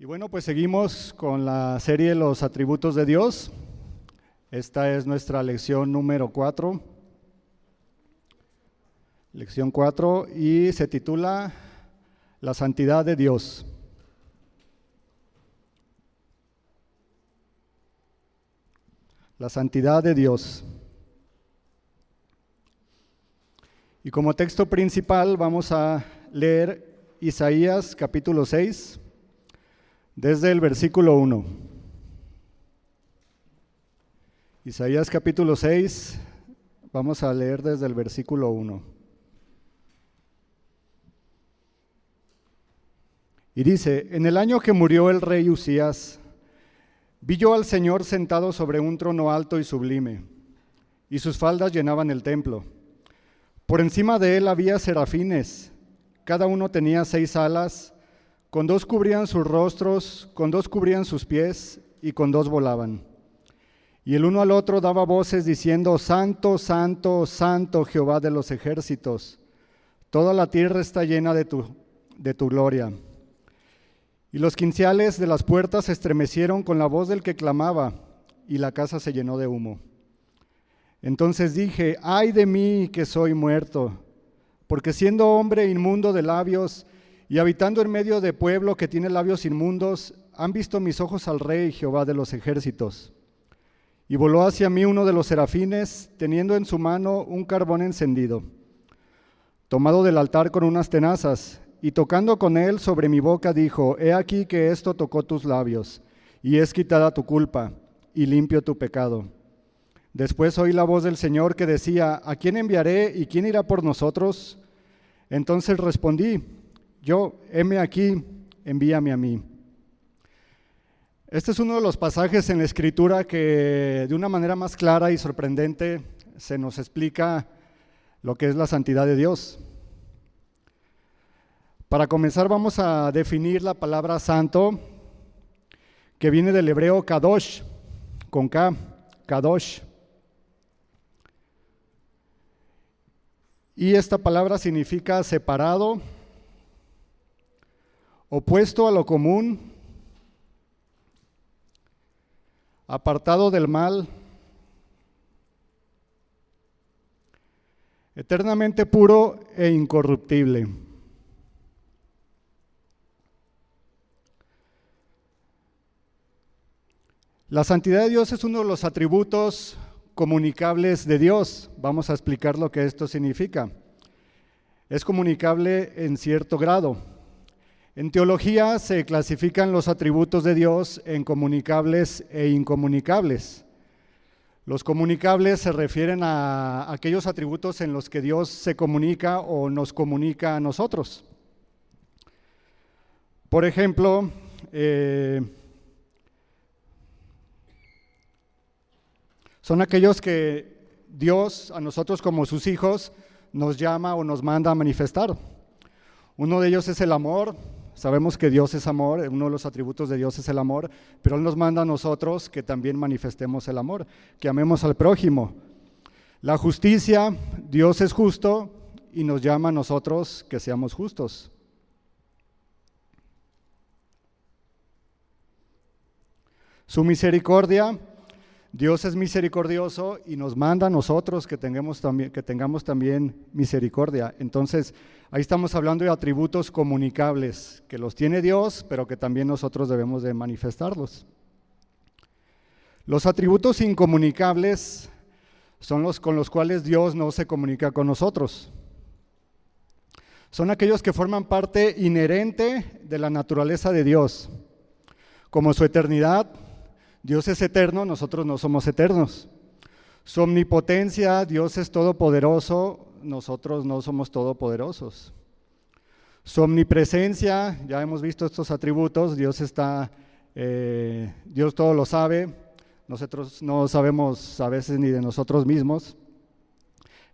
Y bueno, pues seguimos con la serie Los atributos de Dios. Esta es nuestra lección número 4. Lección 4 y se titula La santidad de Dios. La santidad de Dios. Y como texto principal vamos a leer Isaías capítulo 6, desde el versículo 1. Isaías capítulo 6, vamos a leer desde el versículo 1. Y dice: En el año que murió el rey Usías, vi yo al Señor sentado sobre un trono alto y sublime, y sus faldas llenaban el templo. Por encima de él había serafines, cada uno tenía 6 alas, con 2 cubrían sus rostros, con 2 cubrían sus pies, y con 2 volaban. Y el uno al otro daba voces diciendo: Santo, santo, santo Jehová de los ejércitos, toda la tierra está llena de tu gloria. Y los quiciales de las puertas se estremecieron con la voz del que clamaba, y la casa se llenó de humo. Entonces dije: ay de mí que soy muerto, porque siendo hombre inmundo de labios y habitando en medio de pueblo que tiene labios inmundos, han visto mis ojos al Rey Jehová de los ejércitos. Y voló hacia mí uno de los serafines, teniendo en su mano un carbón encendido, tomado del altar con unas tenazas, y tocando con él sobre mi boca dijo: he aquí que esto tocó tus labios, y es quitada tu culpa, y limpio tu pecado. Después oí la voz del Señor que decía: ¿a quién enviaré y quién irá por nosotros? Entonces respondí: yo, heme aquí, envíame a mí. Este es uno de los pasajes en la Escritura que de una manera más clara y sorprendente se nos explica lo que es la santidad de Dios. Para comenzar vamos a definir la palabra santo, que viene del hebreo kadosh, con K, kadosh. Y esta palabra significa separado, opuesto a lo común, apartado del mal, eternamente puro e incorruptible. La santidad de Dios es uno de los atributos comunicables de Dios. Vamos a explicar lo que esto significa. Es comunicable en cierto grado. En teología se clasifican los atributos de Dios en comunicables e incomunicables. Los comunicables se refieren a aquellos atributos en los que Dios se comunica o nos comunica a nosotros. Por ejemplo, son aquellos que Dios, a nosotros como sus hijos, nos llama o nos manda a manifestar. Uno de ellos es el amor. Sabemos que Dios es amor, uno de los atributos de Dios es el amor, pero Él nos manda a nosotros que también manifestemos el amor, que amemos al prójimo. La justicia, Dios es justo y nos llama a nosotros que seamos justos. Su misericordia, Dios es misericordioso y nos manda a nosotros que tengamos también misericordia. Entonces, ahí estamos hablando de atributos comunicables, que los tiene Dios, pero que también nosotros debemos de manifestarlos. Los atributos incomunicables son los con los cuales Dios no se comunica con nosotros. Son aquellos que forman parte inherente de la naturaleza de Dios, como su eternidad. Dios es eterno, nosotros no somos eternos. Su omnipotencia, Dios es todopoderoso, nosotros no somos todopoderosos. Su omnipresencia, ya hemos visto estos atributos, Dios todo lo sabe, nosotros no sabemos a veces ni de nosotros mismos.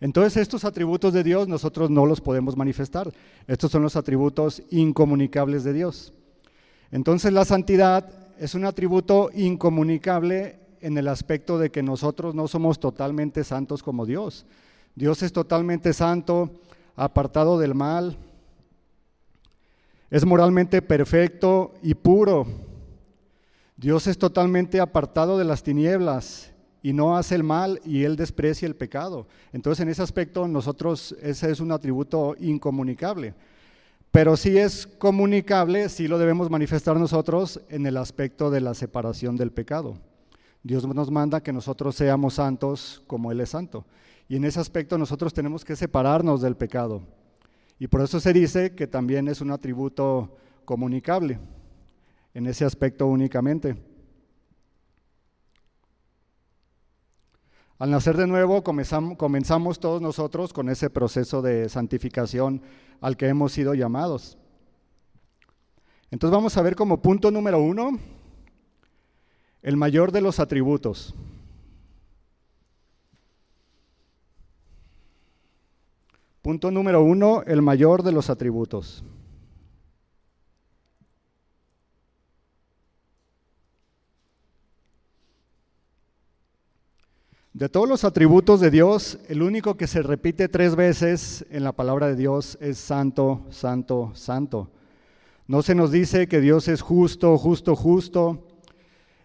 Entonces estos atributos de Dios nosotros no los podemos manifestar. Estos son los atributos incomunicables de Dios. Entonces la santidad es un atributo incomunicable en el aspecto de que nosotros no somos totalmente santos como Dios. Dios es totalmente santo, apartado del mal. Es moralmente perfecto y puro. Dios es totalmente apartado de las tinieblas y no hace el mal y Él desprecia el pecado. Entonces, en ese aspecto, ese es un atributo incomunicable. Pero sí es comunicable, sí lo debemos manifestar nosotros en el aspecto de la separación del pecado. Dios nos manda que nosotros seamos santos como Él es santo. Y en ese aspecto nosotros tenemos que separarnos del pecado. Y por eso se dice que también es un atributo comunicable, en ese aspecto únicamente. Al nacer de nuevo comenzamos todos nosotros con ese proceso de santificación al que hemos sido llamados. Entonces vamos a ver como punto número 1, el mayor de los atributos. Punto número 1, el mayor de los atributos. De todos los atributos de Dios, el único que se repite 3 veces en la palabra de Dios es santo, santo, santo. No se nos dice que Dios es justo, justo, justo.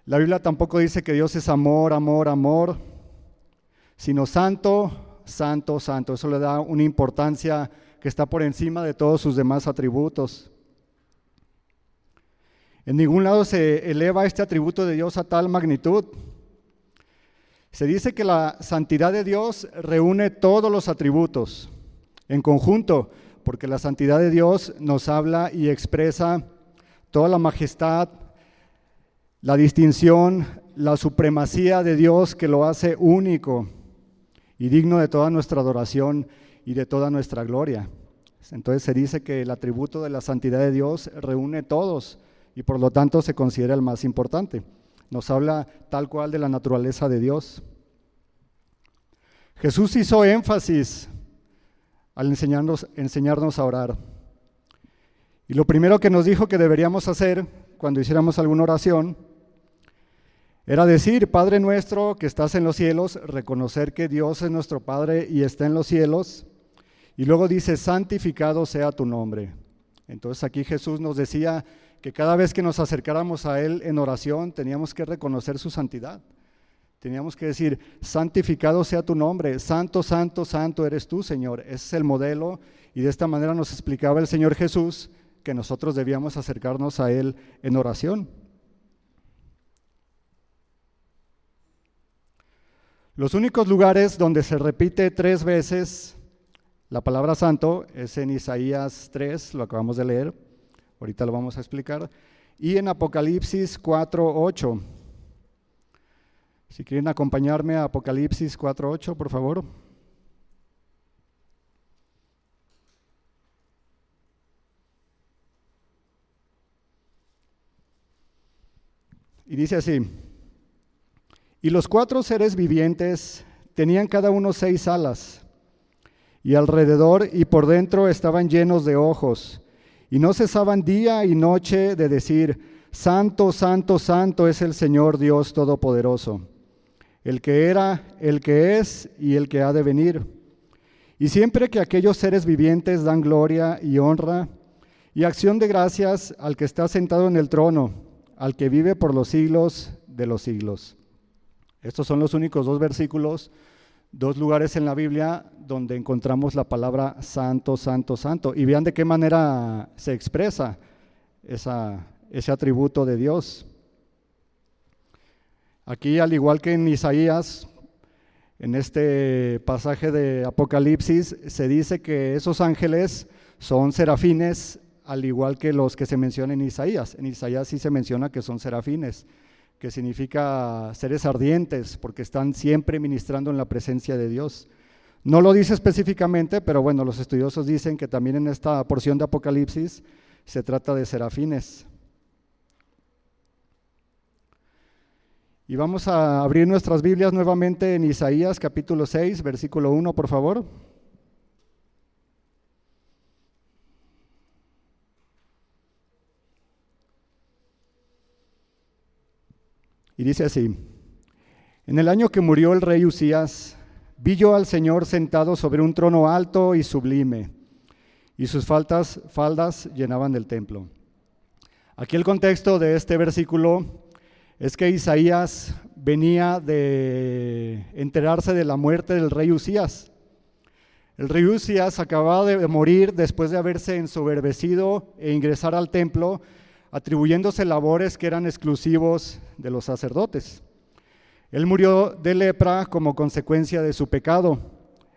La Biblia tampoco dice que Dios es amor, amor, amor, sino santo, santo, santo. Eso le da una importancia que está por encima de todos sus demás atributos. En ningún lado se eleva este atributo de Dios a tal magnitud. Se dice que la santidad de Dios reúne todos los atributos en conjunto, porque la santidad de Dios nos habla y expresa toda la majestad, la distinción, la supremacía de Dios que lo hace único y digno de toda nuestra adoración y de toda nuestra gloria. Entonces se dice que el atributo de la santidad de Dios reúne todos y por lo tanto se considera el más importante. Nos habla tal cual de la naturaleza de Dios. Jesús hizo énfasis al enseñarnos a orar. Y lo primero que nos dijo que deberíamos hacer cuando hiciéramos alguna oración era decir: Padre nuestro que estás en los cielos, reconocer que Dios es nuestro Padre y está en los cielos. Y luego dice: santificado sea tu nombre. Entonces aquí Jesús nos decía que cada vez que nos acercáramos a Él en oración teníamos que reconocer su santidad. Teníamos que decir: santificado sea tu nombre, santo, santo, santo eres tú, Señor. Ese es el modelo y de esta manera nos explicaba el Señor Jesús que nosotros debíamos acercarnos a Él en oración. Los únicos lugares donde se repite 3 veces la palabra santo es en Isaías 3, lo acabamos de leer, ahorita lo vamos a explicar, y en Apocalipsis 4:8. Si quieren acompañarme a Apocalipsis 4:8, por favor. Y dice así: y los 4 seres vivientes tenían cada uno 6 alas, y alrededor y por dentro estaban llenos de ojos, y no cesaban día y noche de decir: santo, santo, santo es el Señor Dios Todopoderoso, el que era, el que es y el que ha de venir. Y siempre que aquellos seres vivientes dan gloria y honra y acción de gracias al que está sentado en el trono, al que vive por los siglos de los siglos. Estos son los únicos 2 versículos, 2 lugares en la Biblia donde encontramos la palabra santo, santo, santo. Y vean de qué manera se expresa ese atributo de Dios. Aquí, al igual que en Isaías, en este pasaje de Apocalipsis, se dice que esos ángeles son serafines, al igual que los que se mencionan en Isaías. En Isaías sí se menciona que son serafines, que significa seres ardientes, porque están siempre ministrando en la presencia de Dios. No lo dice específicamente, pero bueno, los estudiosos dicen que también en esta porción de Apocalipsis se trata de serafines. Y vamos a abrir nuestras Biblias nuevamente en Isaías capítulo 6, versículo 1, por favor. Y dice así: en el año que murió el rey Usías, vi yo al Señor sentado sobre un trono alto y sublime, y sus faldas llenaban el templo. Aquí el contexto de este versículo es que Isaías venía de enterarse de la muerte del rey Uzías. El rey Uzías acababa de morir después de haberse ensoberbecido e ingresar al templo, atribuyéndose labores que eran exclusivos de los sacerdotes. Él murió de lepra como consecuencia de su pecado.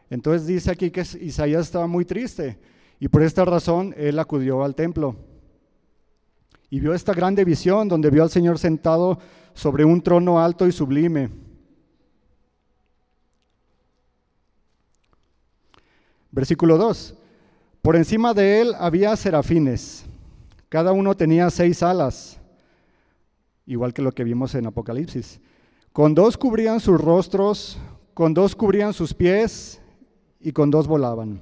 Entonces dice aquí que Isaías estaba muy triste y por esta razón él acudió al templo. Y vio esta grande visión donde vio al Señor sentado sobre un trono alto y sublime. Versículo 2. Por encima de él había serafines. Cada uno tenía 6 alas, igual que lo que vimos en Apocalipsis. Con 2 cubrían sus rostros, con 2 cubrían sus pies y con 2 volaban.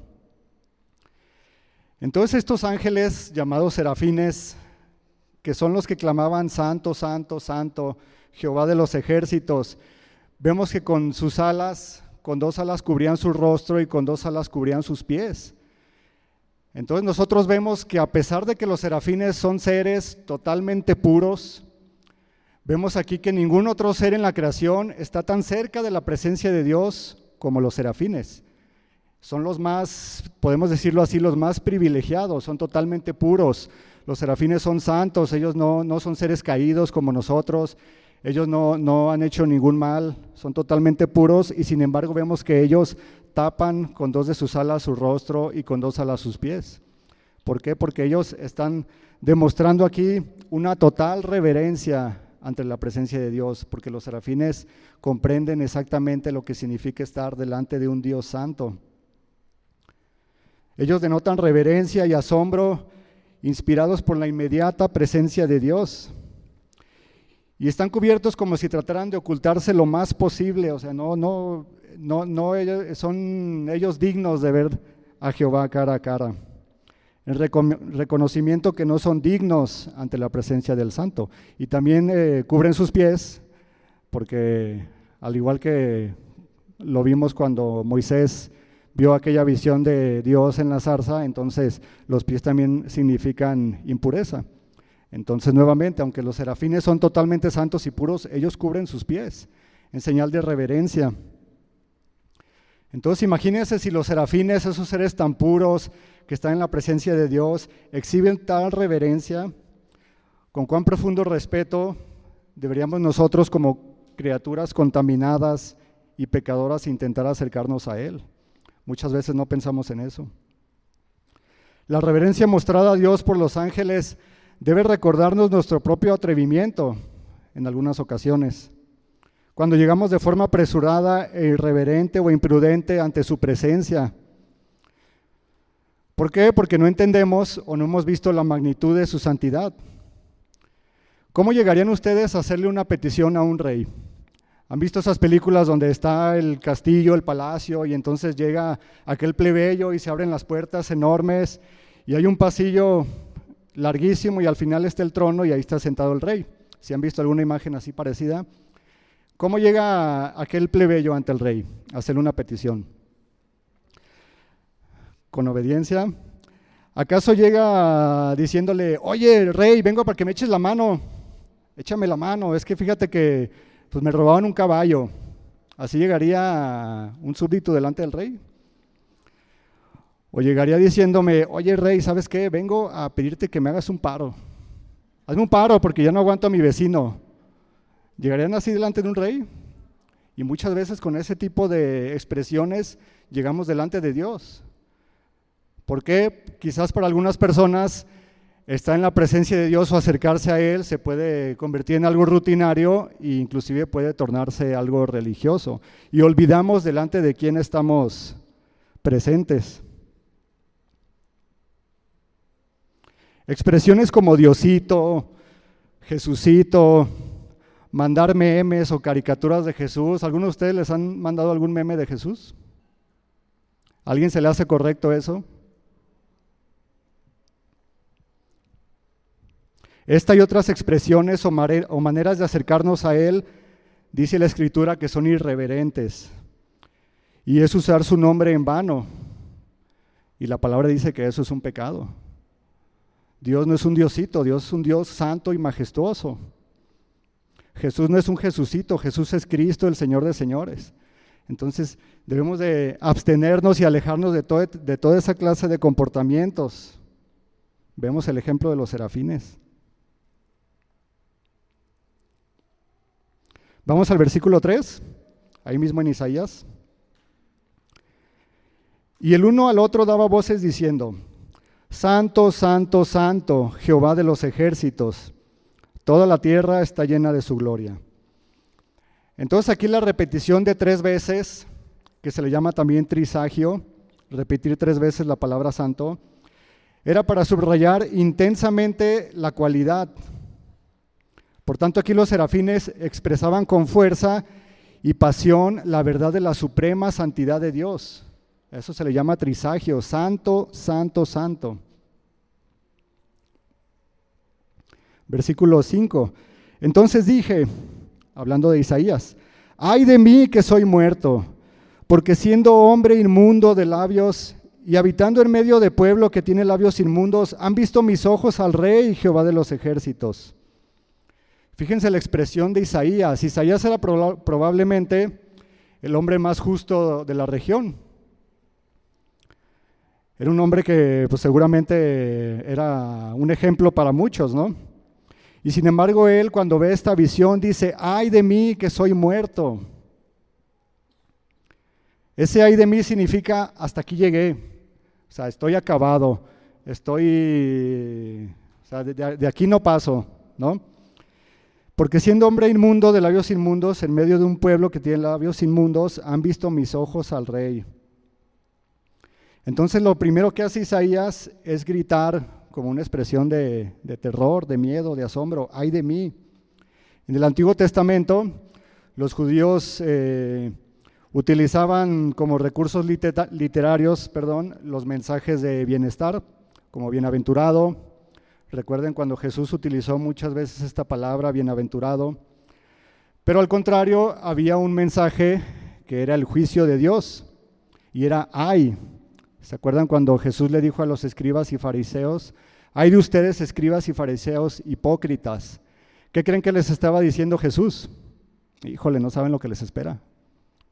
Entonces estos ángeles llamados serafines, que son los que clamaban santo, santo, santo, Jehová de los ejércitos, vemos que con sus alas, con 2 alas cubrían su rostro y con 2 alas cubrían sus pies. Entonces nosotros vemos que a pesar de que los serafines son seres totalmente puros, vemos aquí que ningún otro ser en la creación está tan cerca de la presencia de Dios como los serafines. Son los más, podemos decirlo así, los más privilegiados, son totalmente puros. Los serafines son santos, ellos no son seres caídos como nosotros, ellos no han hecho ningún mal, son totalmente puros y sin embargo vemos que ellos tapan con 2 de sus alas su rostro y con 2 alas sus pies. ¿Por qué? Porque ellos están demostrando aquí una total reverencia ante la presencia de Dios, porque los serafines comprenden exactamente lo que significa estar delante de un Dios santo. Ellos denotan reverencia y asombro, inspirados por la inmediata presencia de Dios. Y están cubiertos como si trataran de ocultarse lo más posible, o sea, son ellos dignos de ver a Jehová cara a cara. El reconocimiento que no son dignos ante la presencia del Santo. Y también cubren sus pies, porque al igual que lo vimos cuando Moisés vio aquella visión de Dios en la zarza, entonces los pies también significan impureza. Entonces nuevamente, aunque los serafines son totalmente santos y puros, ellos cubren sus pies en señal de reverencia. Entonces imagínense si los serafines, esos seres tan puros que están en la presencia de Dios, exhiben tal reverencia, con cuán profundo respeto deberíamos nosotros como criaturas contaminadas y pecadoras intentar acercarnos a Él. Muchas veces no pensamos en eso. La reverencia mostrada a Dios por los ángeles debe recordarnos nuestro propio atrevimiento en algunas ocasiones. Cuando llegamos de forma apresurada e irreverente o imprudente ante su presencia. ¿Por qué? Porque no entendemos o no hemos visto la magnitud de su santidad. ¿Cómo llegarían ustedes a hacerle una petición a un rey? ¿Han visto esas películas donde está el castillo, el palacio, y entonces llega aquel plebeyo y se abren las puertas enormes y hay un pasillo larguísimo y al final está el trono y ahí está sentado el rey? ¿Si han visto alguna imagen así parecida? ¿Cómo llega aquel plebeyo ante el rey a hacerle una petición? ¿Con obediencia? ¿Acaso llega diciéndole, oye, rey, vengo para que me eches la mano, échame la mano, es que fíjate que pues me robaban un caballo? ¿Así llegaría un súbdito delante del rey? ¿O llegaría diciéndome, oye, rey, ¿sabes qué? Vengo a pedirte que me hagas un paro. Hazme un paro porque ya no aguanto a mi vecino. ¿Llegarían así delante de un rey? Y muchas veces con ese tipo de expresiones llegamos delante de Dios. ¿Por qué? Quizás para algunas personas estar en la presencia de Dios o acercarse a Él se puede convertir en algo rutinario e inclusive puede tornarse algo religioso. Y olvidamos delante de quién estamos presentes. Expresiones como Diosito, Jesucito, mandar memes o caricaturas de Jesús. ¿Algunos de ustedes les han mandado algún meme de Jesús? ¿A alguien se le hace correcto eso? Esta y otras expresiones o maneras de acercarnos a Él, dice la Escritura, que son irreverentes. Y es usar su nombre en vano. Y la palabra dice que eso es un pecado. Dios no es un diosito, Dios es un Dios santo y majestuoso. Jesús no es un Jesucito, Jesús es Cristo, el Señor de señores. Entonces debemos de abstenernos y alejarnos de toda esa clase de comportamientos. Vemos el ejemplo de los serafines. Vamos al versículo 3, ahí mismo en Isaías. Y el uno al otro daba voces diciendo: Santo, santo, santo, Jehová de los ejércitos, toda la tierra está llena de su gloria. Entonces aquí la repetición de 3 veces, que se le llama también trisagio, repetir 3 veces la palabra santo, era para subrayar intensamente la cualidad. Por tanto, aquí los serafines expresaban con fuerza y pasión la verdad de la suprema santidad de Dios. Eso se le llama trisagio, santo, santo, santo. Versículo 5. Entonces dije, hablando de Isaías: ay de mí que soy muerto, porque siendo hombre inmundo de labios y habitando en medio de pueblo que tiene labios inmundos, han visto mis ojos al Rey Jehová de los ejércitos. Fíjense la expresión de Isaías. Isaías era probablemente el hombre más justo de la región. Era un hombre que pues, seguramente era un ejemplo para muchos, ¿no? Y sin embargo él, cuando ve esta visión, dice: ay de mí que soy muerto. Ese ay de mí significa hasta aquí llegué, o sea, estoy acabado, de aquí no paso, ¿no? Porque siendo hombre inmundo de labios inmundos, en medio de un pueblo que tiene labios inmundos, han visto mis ojos al Rey. Entonces lo primero que hace Isaías es gritar como una expresión de terror, de miedo, de asombro: ay de mí. En el Antiguo Testamento los judíos utilizaban como recursos literarios los mensajes de bienestar, como bienaventurado. Recuerden cuando Jesús utilizó muchas veces esta palabra, bienaventurado. Pero al contrario, había un mensaje que era el juicio de Dios, y era ay. ¿Se acuerdan cuando Jesús le dijo a los escribas y fariseos: ay de ustedes, escribas y fariseos hipócritas? ¿Qué creen que les estaba diciendo Jesús? Híjole, no saben lo que les espera.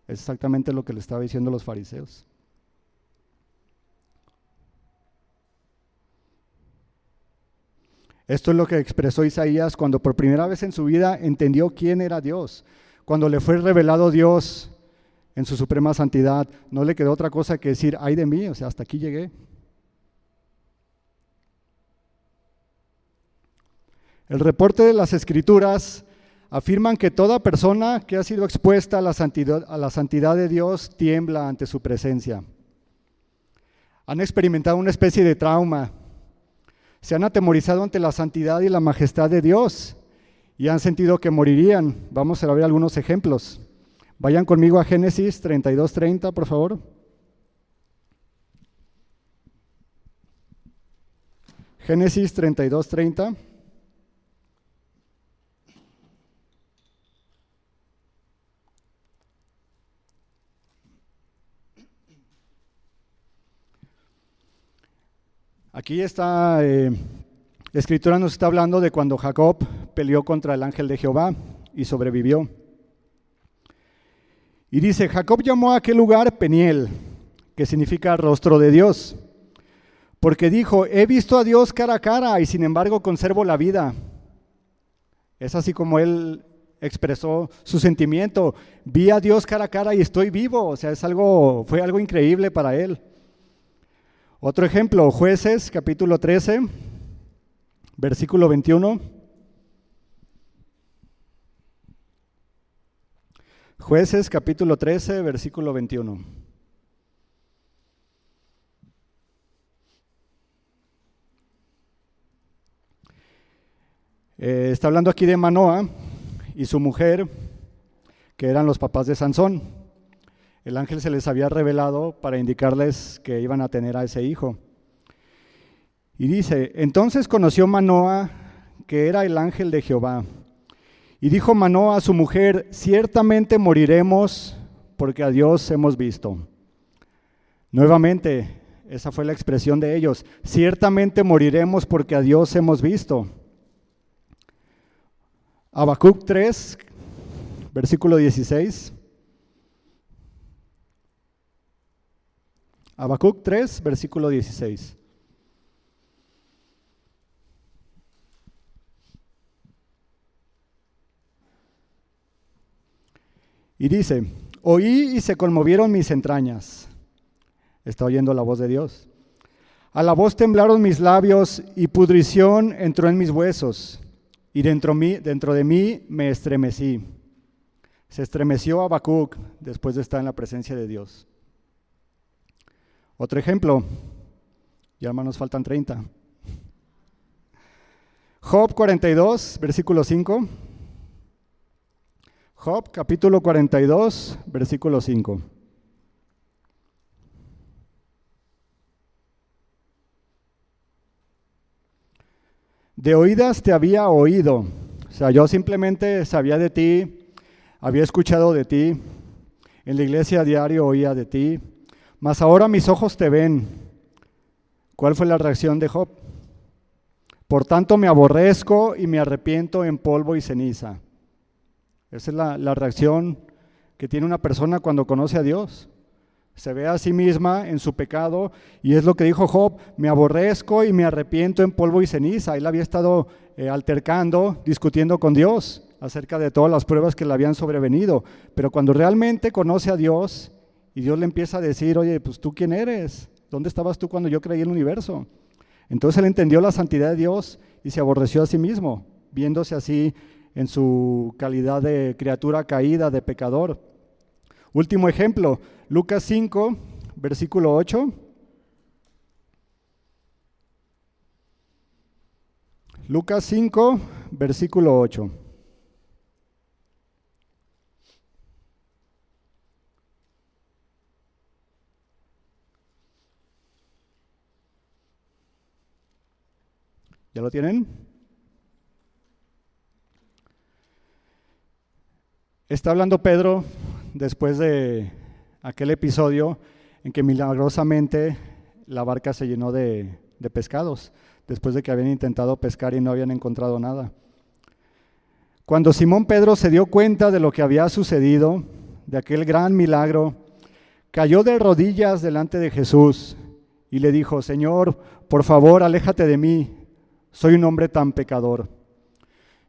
Es exactamente lo que le estaba diciendo los fariseos. Esto es lo que expresó Isaías cuando por primera vez en su vida entendió quién era Dios. Cuando le fue revelado Dios en su suprema santidad, no le quedó otra cosa que decir: ay de mí, o sea, hasta aquí llegué. El reporte de las Escrituras afirman que toda persona que ha sido expuesta a la santidad de Dios tiembla ante su presencia. Han experimentado una especie de trauma. Se han atemorizado ante la santidad y la majestad de Dios y han sentido que morirían. Vamos a ver algunos ejemplos. Vayan conmigo a Génesis 32:30, por favor. Génesis 32:30. Aquí está, la Escritura nos está hablando de cuando Jacob peleó contra el ángel de Jehová y sobrevivió. Y dice: Jacob llamó a aquel lugar Peniel, que significa rostro de Dios, porque dijo: he visto a Dios cara a cara y sin embargo conservo la vida. Es así como él expresó su sentimiento: vi a Dios cara a cara y estoy vivo. O sea, fue algo increíble para él. Otro ejemplo, Jueces capítulo 13, versículo 21. Jueces capítulo 13, versículo 21. Está hablando aquí de Manoa y su mujer, que eran los papás de Sansón. El ángel se les había revelado para indicarles que iban a tener a ese hijo. Y dice: entonces conoció Manoa que era el ángel de Jehová. Y dijo Manoa a su mujer: ciertamente moriremos porque a Dios hemos visto. Nuevamente, Esa fue la expresión de ellos. Ciertamente moriremos porque a Dios hemos visto. Habacuc 3, versículo 16. Habacuc 3, versículo 16. Y dice, oí y se conmovieron mis entrañas. Está oyendo la voz de Dios. A la voz temblaron mis labios y pudrición entró en mis huesos. Y dentro de mí me estremecí. Se estremeció Habacuc después de estar en la presencia de Dios. Otro ejemplo, ya más nos faltan 30. Job 42, versículo 5. Job capítulo 42, versículo 5. De oídas te había oído, o sea, yo simplemente sabía de ti, había escuchado de ti, en la iglesia a diario oía de ti, mas ahora mis ojos te ven. ¿Cuál fue la reacción de Job? Por tanto me aborrezco y me arrepiento en polvo y ceniza. Esa es la reacción que tiene una persona cuando conoce a Dios. Se ve a sí misma en su pecado y es lo que dijo Job, me aborrezco y me arrepiento en polvo y ceniza. Él había estado altercando, discutiendo con Dios acerca de todas las pruebas que le habían sobrevenido, pero cuando realmente conoce a Dios y Dios le empieza a decir, oye, pues ¿tú quién eres? ¿Dónde estabas tú cuando yo creí el universo? Entonces él entendió la santidad de Dios y se aborreció a sí mismo, viéndose así en su calidad de criatura caída, de pecador. Último ejemplo, Lucas 5, versículo 8. Lucas 5, versículo 8. ¿Ya lo tienen? Está hablando Pedro después de aquel episodio en que milagrosamente la barca se llenó de pescados, después de que habían intentado pescar y no habían encontrado nada. Cuando Simón Pedro se dio cuenta de lo que había sucedido, de aquel gran milagro, cayó de rodillas delante de Jesús y le dijo, Señor, por favor, aléjate de mí, soy un hombre tan pecador.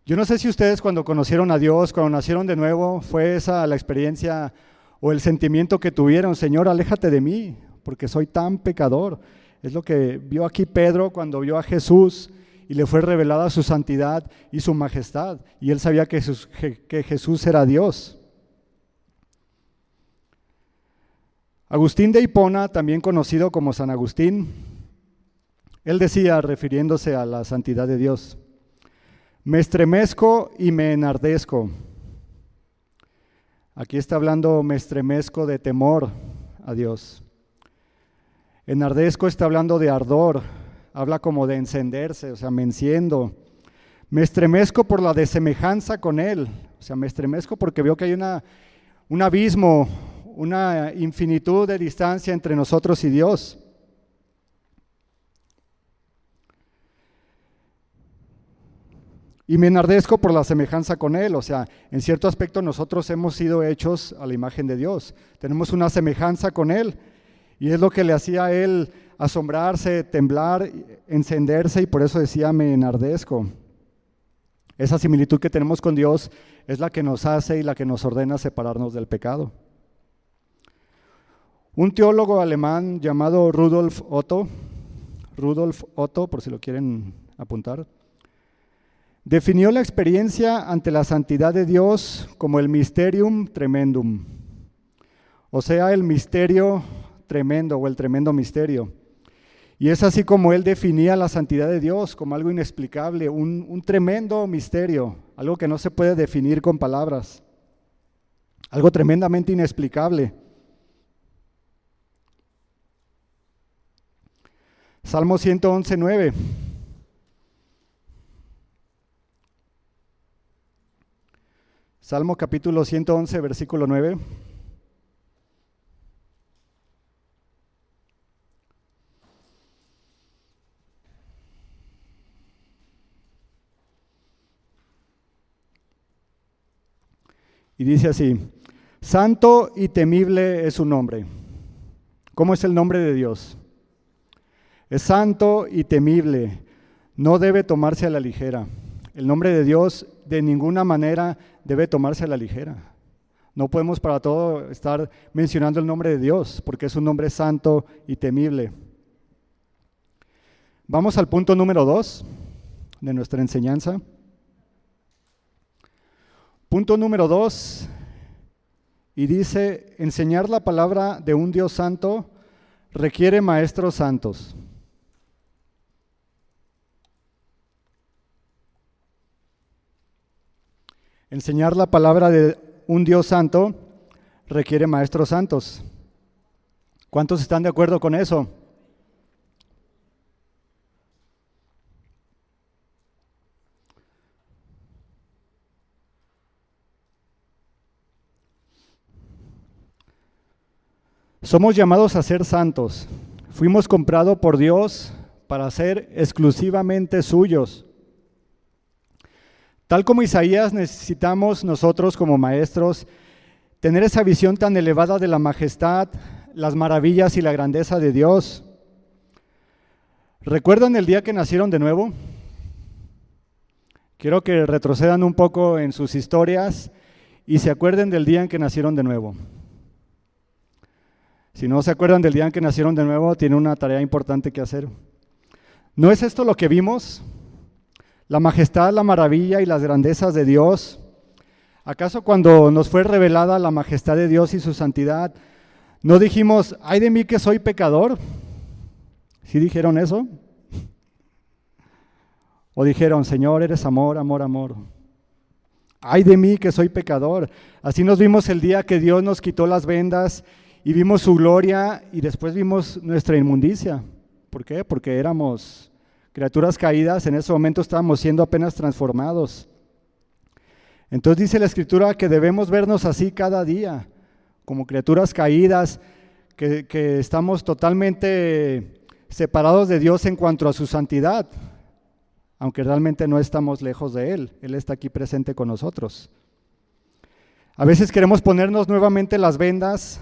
Yo no sé si ustedes cuando conocieron a Dios, cuando nacieron de nuevo, fue esa la experiencia o el sentimiento que tuvieron, Señor, aléjate de mí, porque soy tan pecador. Es lo que vio aquí Pedro cuando vio a Jesús y le fue revelada su santidad y su majestad, y él sabía que Jesús era Dios. Agustín de Hipona, también conocido como San Agustín, él decía, refiriéndose a la santidad de Dios, me estremezco y me enardezco. Aquí está hablando me estremezco de temor a Dios. Enardezco está hablando de ardor, habla como de encenderse, o sea, me enciendo. Me estremezco por la desemejanza con Él, o sea, me estremezco porque veo que hay un abismo, una infinitud de distancia entre nosotros y Dios. Y me enardezco por la semejanza con Él, o sea, en cierto aspecto nosotros hemos sido hechos a la imagen de Dios. Tenemos una semejanza con Él y es lo que le hacía a Él asombrarse, temblar, encenderse y por eso decía me enardezco. Esa similitud que tenemos con Dios es la que nos hace y la que nos ordena separarnos del pecado. Un teólogo alemán llamado Rudolf Otto, por si lo quieren apuntar, definió la experiencia ante la santidad de Dios como el mysterium tremendum, o sea, el misterio tremendo o el tremendo misterio. Y es así como él definía la santidad de Dios, como algo inexplicable, un tremendo misterio, algo que no se puede definir con palabras, algo tremendamente inexplicable. Salmo 111, 9. Salmo capítulo 111, versículo 9. Y dice así: santo y temible es su nombre. ¿Cómo es el nombre de Dios? Es santo y temible, no debe tomarse a la ligera. El nombre de Dios de ninguna manera debe tomarse a la ligera. No podemos para todo estar mencionando el nombre de Dios, porque es un nombre santo y temible. Vamos al punto número 2 de nuestra enseñanza. Punto número 2, y dice: enseñar la palabra de un Dios santo requiere maestros santos. Enseñar la palabra de un Dios santo requiere maestros santos. ¿Cuántos están de acuerdo con eso? Somos llamados a ser santos. Fuimos comprados por Dios para ser exclusivamente suyos. Tal como Isaías, necesitamos nosotros como maestros tener esa visión tan elevada de la majestad, las maravillas y la grandeza de Dios. ¿Recuerdan el día que nacieron de nuevo? Quiero que retrocedan un poco en sus historias y se acuerden del día en que nacieron de nuevo. Si no se acuerdan del día en que nacieron de nuevo, tienen una tarea importante que hacer. ¿No es esto lo que vimos? La majestad, la maravilla y las grandezas de Dios. ¿Acaso cuando nos fue revelada la majestad de Dios y su santidad, no dijimos: ay de mí que soy pecador? ¿Sí dijeron eso? ¿O dijeron: Señor, eres amor, amor, amor? Ay de mí que soy pecador. Así nos vimos el día que Dios nos quitó las vendas y vimos su gloria y después vimos nuestra inmundicia. ¿Por qué? Porque éramos criaturas caídas, en ese momento estábamos siendo apenas transformados. Entonces dice la Escritura que debemos vernos así cada día, como criaturas caídas, que estamos totalmente separados de Dios en cuanto a su santidad, aunque realmente no estamos lejos de Él, Él está aquí presente con nosotros. A veces queremos ponernos nuevamente las vendas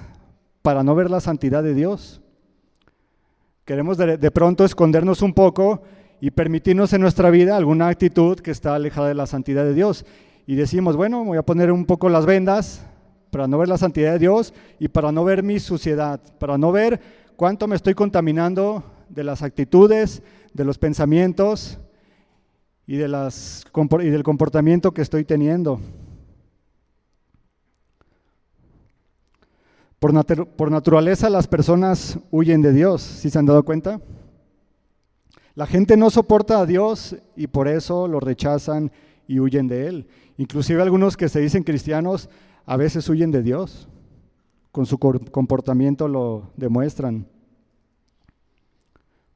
para no ver la santidad de Dios. Queremos de pronto escondernos un poco y permitirnos en nuestra vida alguna actitud que está alejada de la santidad de Dios. Y decimos: bueno, voy a poner un poco las vendas para no ver la santidad de Dios y para no ver mi suciedad, para no ver cuánto me estoy contaminando de las actitudes, de los pensamientos y del comportamiento que estoy teniendo. Por naturaleza las personas huyen de Dios, ¿sí se han dado cuenta? La gente no soporta a Dios y por eso lo rechazan y huyen de Él. Inclusive algunos que se dicen cristianos a veces huyen de Dios, con su comportamiento lo demuestran.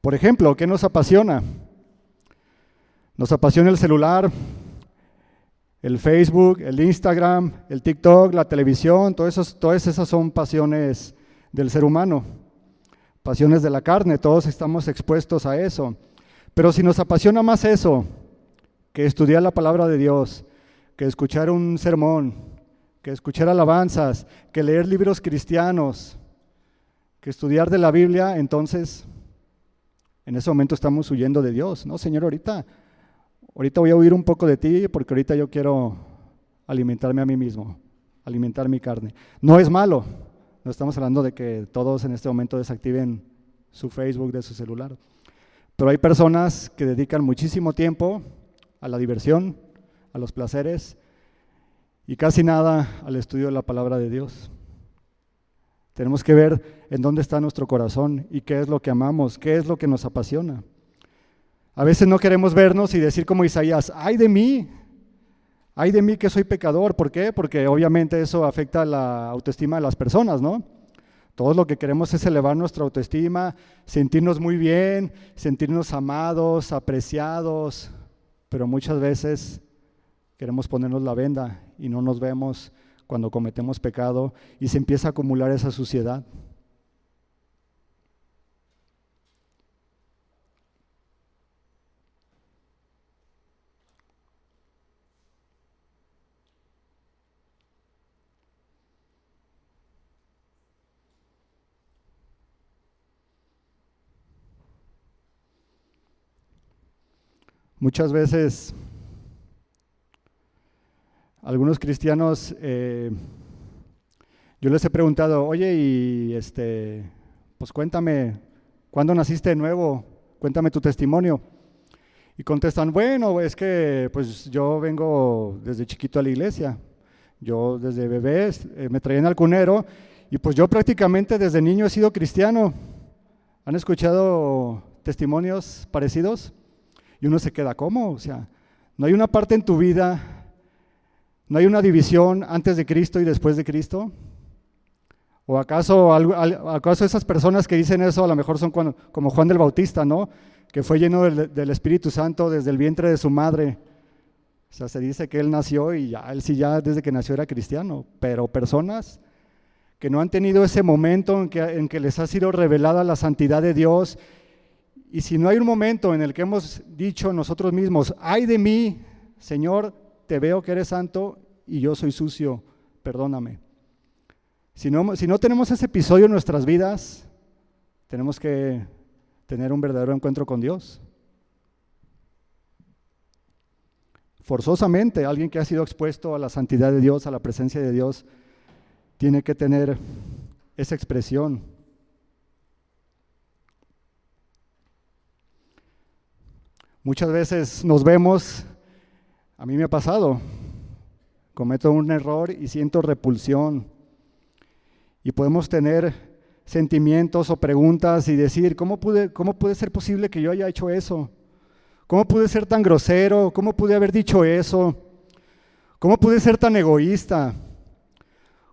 Por ejemplo, ¿qué nos apasiona? Nos apasiona el celular, el Facebook, el Instagram, el TikTok, la televisión, todas esas son pasiones del ser humano, pasiones de la carne, todos estamos expuestos a eso. Pero si nos apasiona más eso que estudiar la palabra de Dios, que escuchar un sermón, que escuchar alabanzas, que leer libros cristianos, que estudiar de la Biblia, entonces en ese momento estamos huyendo de Dios. No, Señor, ahorita voy a huir un poco de ti porque ahorita yo quiero alimentarme a mí mismo, alimentar mi carne. No es malo, no estamos hablando de que todos en este momento desactiven su Facebook de su celular, pero hay personas que dedican muchísimo tiempo a la diversión, a los placeres y casi nada al estudio de la palabra de Dios. Tenemos que ver en dónde está nuestro corazón y qué es lo que amamos, qué es lo que nos apasiona. A veces no queremos vernos y decir como Isaías: ay de mí que soy pecador. ¿Por qué? Porque obviamente eso afecta la autoestima de las personas, ¿no? Todos lo que queremos es elevar nuestra autoestima, sentirnos muy bien, sentirnos amados, apreciados, pero muchas veces queremos ponernos la venda y no nos vemos cuando cometemos pecado y se empieza a acumular esa suciedad. Muchas veces algunos cristianos, yo les he preguntado, oye, y pues cuéntame, ¿cuándo naciste de nuevo? Cuéntame tu testimonio. Y contestan, bueno, es que pues yo vengo desde chiquito a la iglesia. Yo desde bebé me traían al cunero y pues yo prácticamente desde niño he sido cristiano. ¿Han escuchado testimonios parecidos? Y uno se queda, ¿cómo? O sea, no hay una parte en tu vida, no hay una división antes de Cristo y después de Cristo. ¿O acaso esas personas que dicen eso a lo mejor son como Juan del Bautista, ¿no? Que fue lleno del Espíritu Santo desde el vientre de su madre. O sea, se dice que él nació y él sí ya desde que nació era cristiano, pero personas que no han tenido ese momento en que les ha sido revelada la santidad de Dios, y si no hay un momento en el que hemos dicho nosotros mismos, ay de mí, Señor, te veo que eres santo y yo soy sucio, perdóname. Si no tenemos ese episodio en nuestras vidas, tenemos que tener un verdadero encuentro con Dios. Forzosamente, alguien que ha sido expuesto a la santidad de Dios, a la presencia de Dios, tiene que tener esa expresión. Muchas veces nos vemos, a mí me ha pasado, cometo un error y siento repulsión. Y podemos tener sentimientos o preguntas y decir, ¿cómo puede ser posible que yo haya hecho eso? ¿Cómo pude ser tan grosero? ¿Cómo pude haber dicho eso? ¿Cómo pude ser tan egoísta?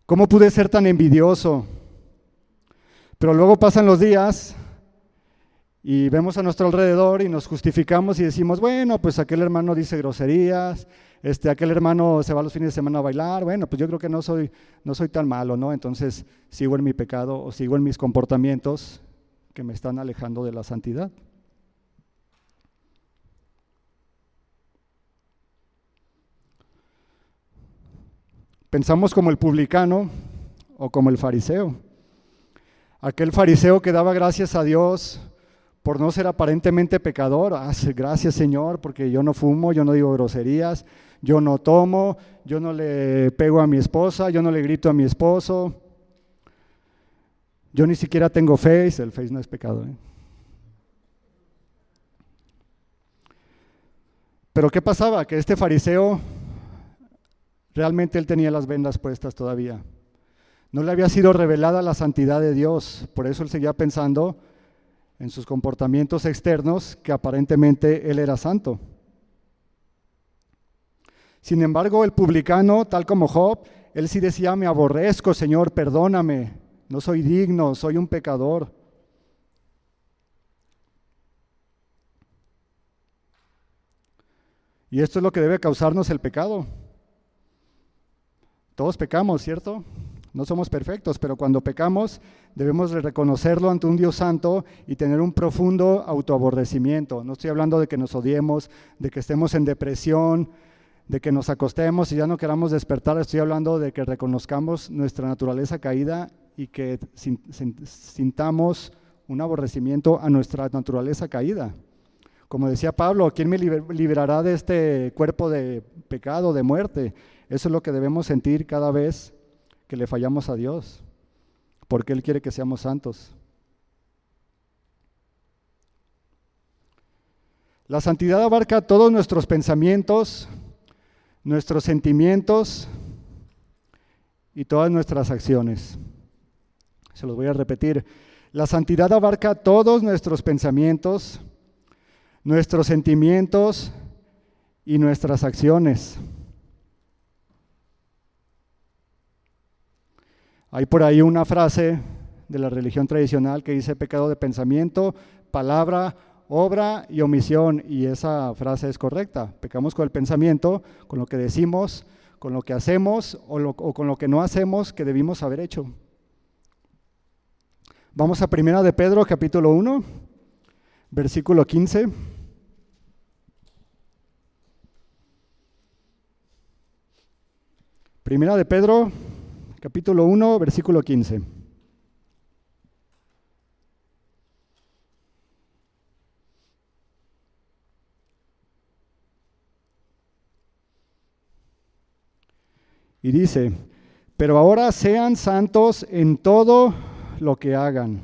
¿Cómo pude ser tan envidioso? Pero luego pasan los días y vemos a nuestro alrededor y nos justificamos y decimos, bueno, pues aquel hermano dice groserías, aquel hermano se va los fines de semana a bailar, bueno, pues yo creo que no soy tan malo, ¿no? Entonces sigo en mi pecado o sigo en mis comportamientos que me están alejando de la santidad. Pensamos como el publicano o como el fariseo. Aquel fariseo que daba gracias a Dios por no ser aparentemente pecador. Gracias, Señor, porque yo no fumo, yo no digo groserías, yo no tomo, yo no le pego a mi esposa, yo no le grito a mi esposo, yo ni siquiera tengo Face. El Face no es pecado, ¿eh? Pero ¿qué pasaba? Que este fariseo realmente él tenía las vendas puestas todavía. No le había sido revelada la santidad de Dios, por eso él seguía pensando en sus comportamientos externos que aparentemente él era santo. Sin embargo, el publicano, tal como Job, él sí decía, me aborrezco, Señor, perdóname, no soy digno, soy un pecador. Y esto es lo que debe causarnos el pecado. Todos pecamos, ¿cierto? No somos perfectos, pero cuando pecamos debemos de reconocerlo ante un Dios santo y tener un profundo autoaborrecimiento. No estoy hablando de que nos odiemos, de que estemos en depresión, de que nos acostemos y ya no queramos despertar. Estoy hablando de que reconozcamos nuestra naturaleza caída y que sintamos un aborrecimiento a nuestra naturaleza caída. Como decía Pablo, ¿quién me librará de este cuerpo de pecado, de muerte? Eso es lo que debemos sentir cada vez que le fallamos a Dios, porque Él quiere que seamos santos. La santidad abarca todos nuestros pensamientos, nuestros sentimientos y todas nuestras acciones. Se los voy a repetir. La santidad abarca todos nuestros pensamientos, nuestros sentimientos y nuestras acciones. Hay por ahí una frase de la religión tradicional que dice pecado de pensamiento, palabra, obra y omisión, y esa frase es correcta. Pecamos con el pensamiento, con lo que decimos, con lo que hacemos o con lo que no hacemos que debimos haber hecho. Vamos a 1 de Pedro, capítulo 1, versículo 15. Primera de Pedro, capítulo 1, versículo 15. Y dice, pero ahora sean santos en todo lo que hagan.